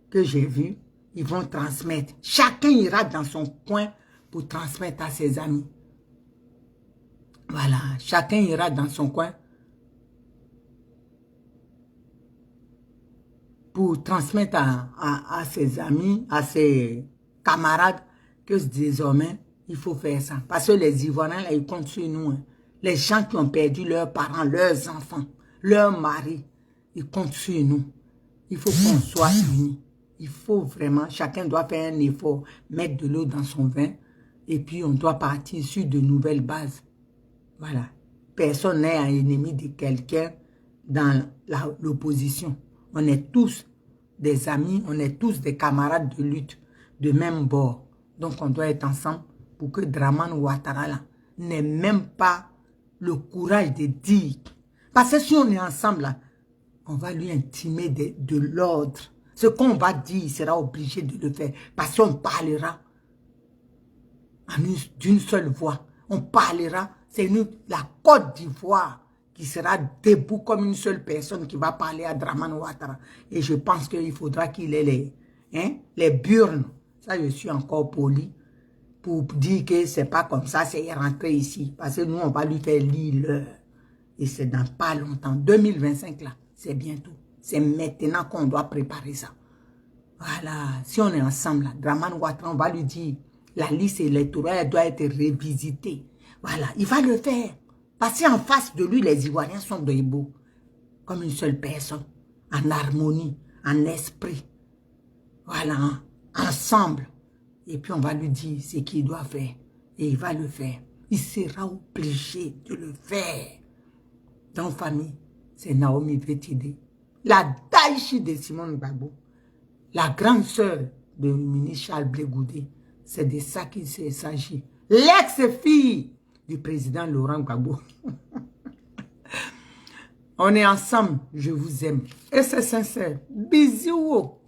que j'ai vu. Ils vont transmettre. Chacun ira dans son coin pour transmettre à ses amis. Voilà. Chacun ira dans son coin pour transmettre à ses amis, à ses camarades, que désormais, il faut faire ça. Parce que les Ivoiriens, là, ils comptent sur nous. Hein. Les gens qui ont perdu leurs parents, leurs enfants, leurs maris, ils comptent sur nous. Il faut qu'on soit unis. Il faut vraiment, chacun doit faire un effort, mettre de l'eau dans son vin, et puis on doit partir sur de nouvelles bases. Voilà. Personne n'est un ennemi de quelqu'un dans l'opposition. On est tous des amis, on est tous des camarades de lutte, de même bord. Donc on doit être ensemble pour que Dramane Ouattara n'ait même pas le courage de dire. Parce que si on est ensemble, là, on va lui intimer de l'ordre. Ce qu'on va dire, il sera obligé de le faire. Parce qu'on parlera d'une seule voix. On parlera, c'est la Côte d'Ivoire qui sera debout comme une seule personne qui va parler à Dramane Ouattara. Et je pense qu'il faudra qu'il ait hein, les burnes. Ça, je suis encore poli pour dire que c'est pas comme ça, c'est rentré ici. Parce que nous, on va lui faire lire l'heure. Et c'est dans pas longtemps. 2025, là, c'est bientôt. C'est maintenant qu'on doit préparer ça. Voilà. Si on est ensemble, là, Dramane Ouattara, on va lui dire, la liste électorale, elle doit être révisitée. Voilà. Il va le faire. Parce qu'en face de lui, les Ivoiriens sont debout. Comme une seule personne. En harmonie, en esprit. Voilà. Ensemble. Et puis on va lui dire ce qu'il doit faire. Et il va le faire. Il sera obligé de le faire. Dans famille, c'est Naomi Vetide. La Daïchi de Simone Gbagbo. La grande sœur de ministre Charles Blé Goudé. C'est de ça qu'il s'agit. L'ex-fille du président Laurent Gbagbo. On est ensemble. Je vous aime. Et c'est sincère. Bisous.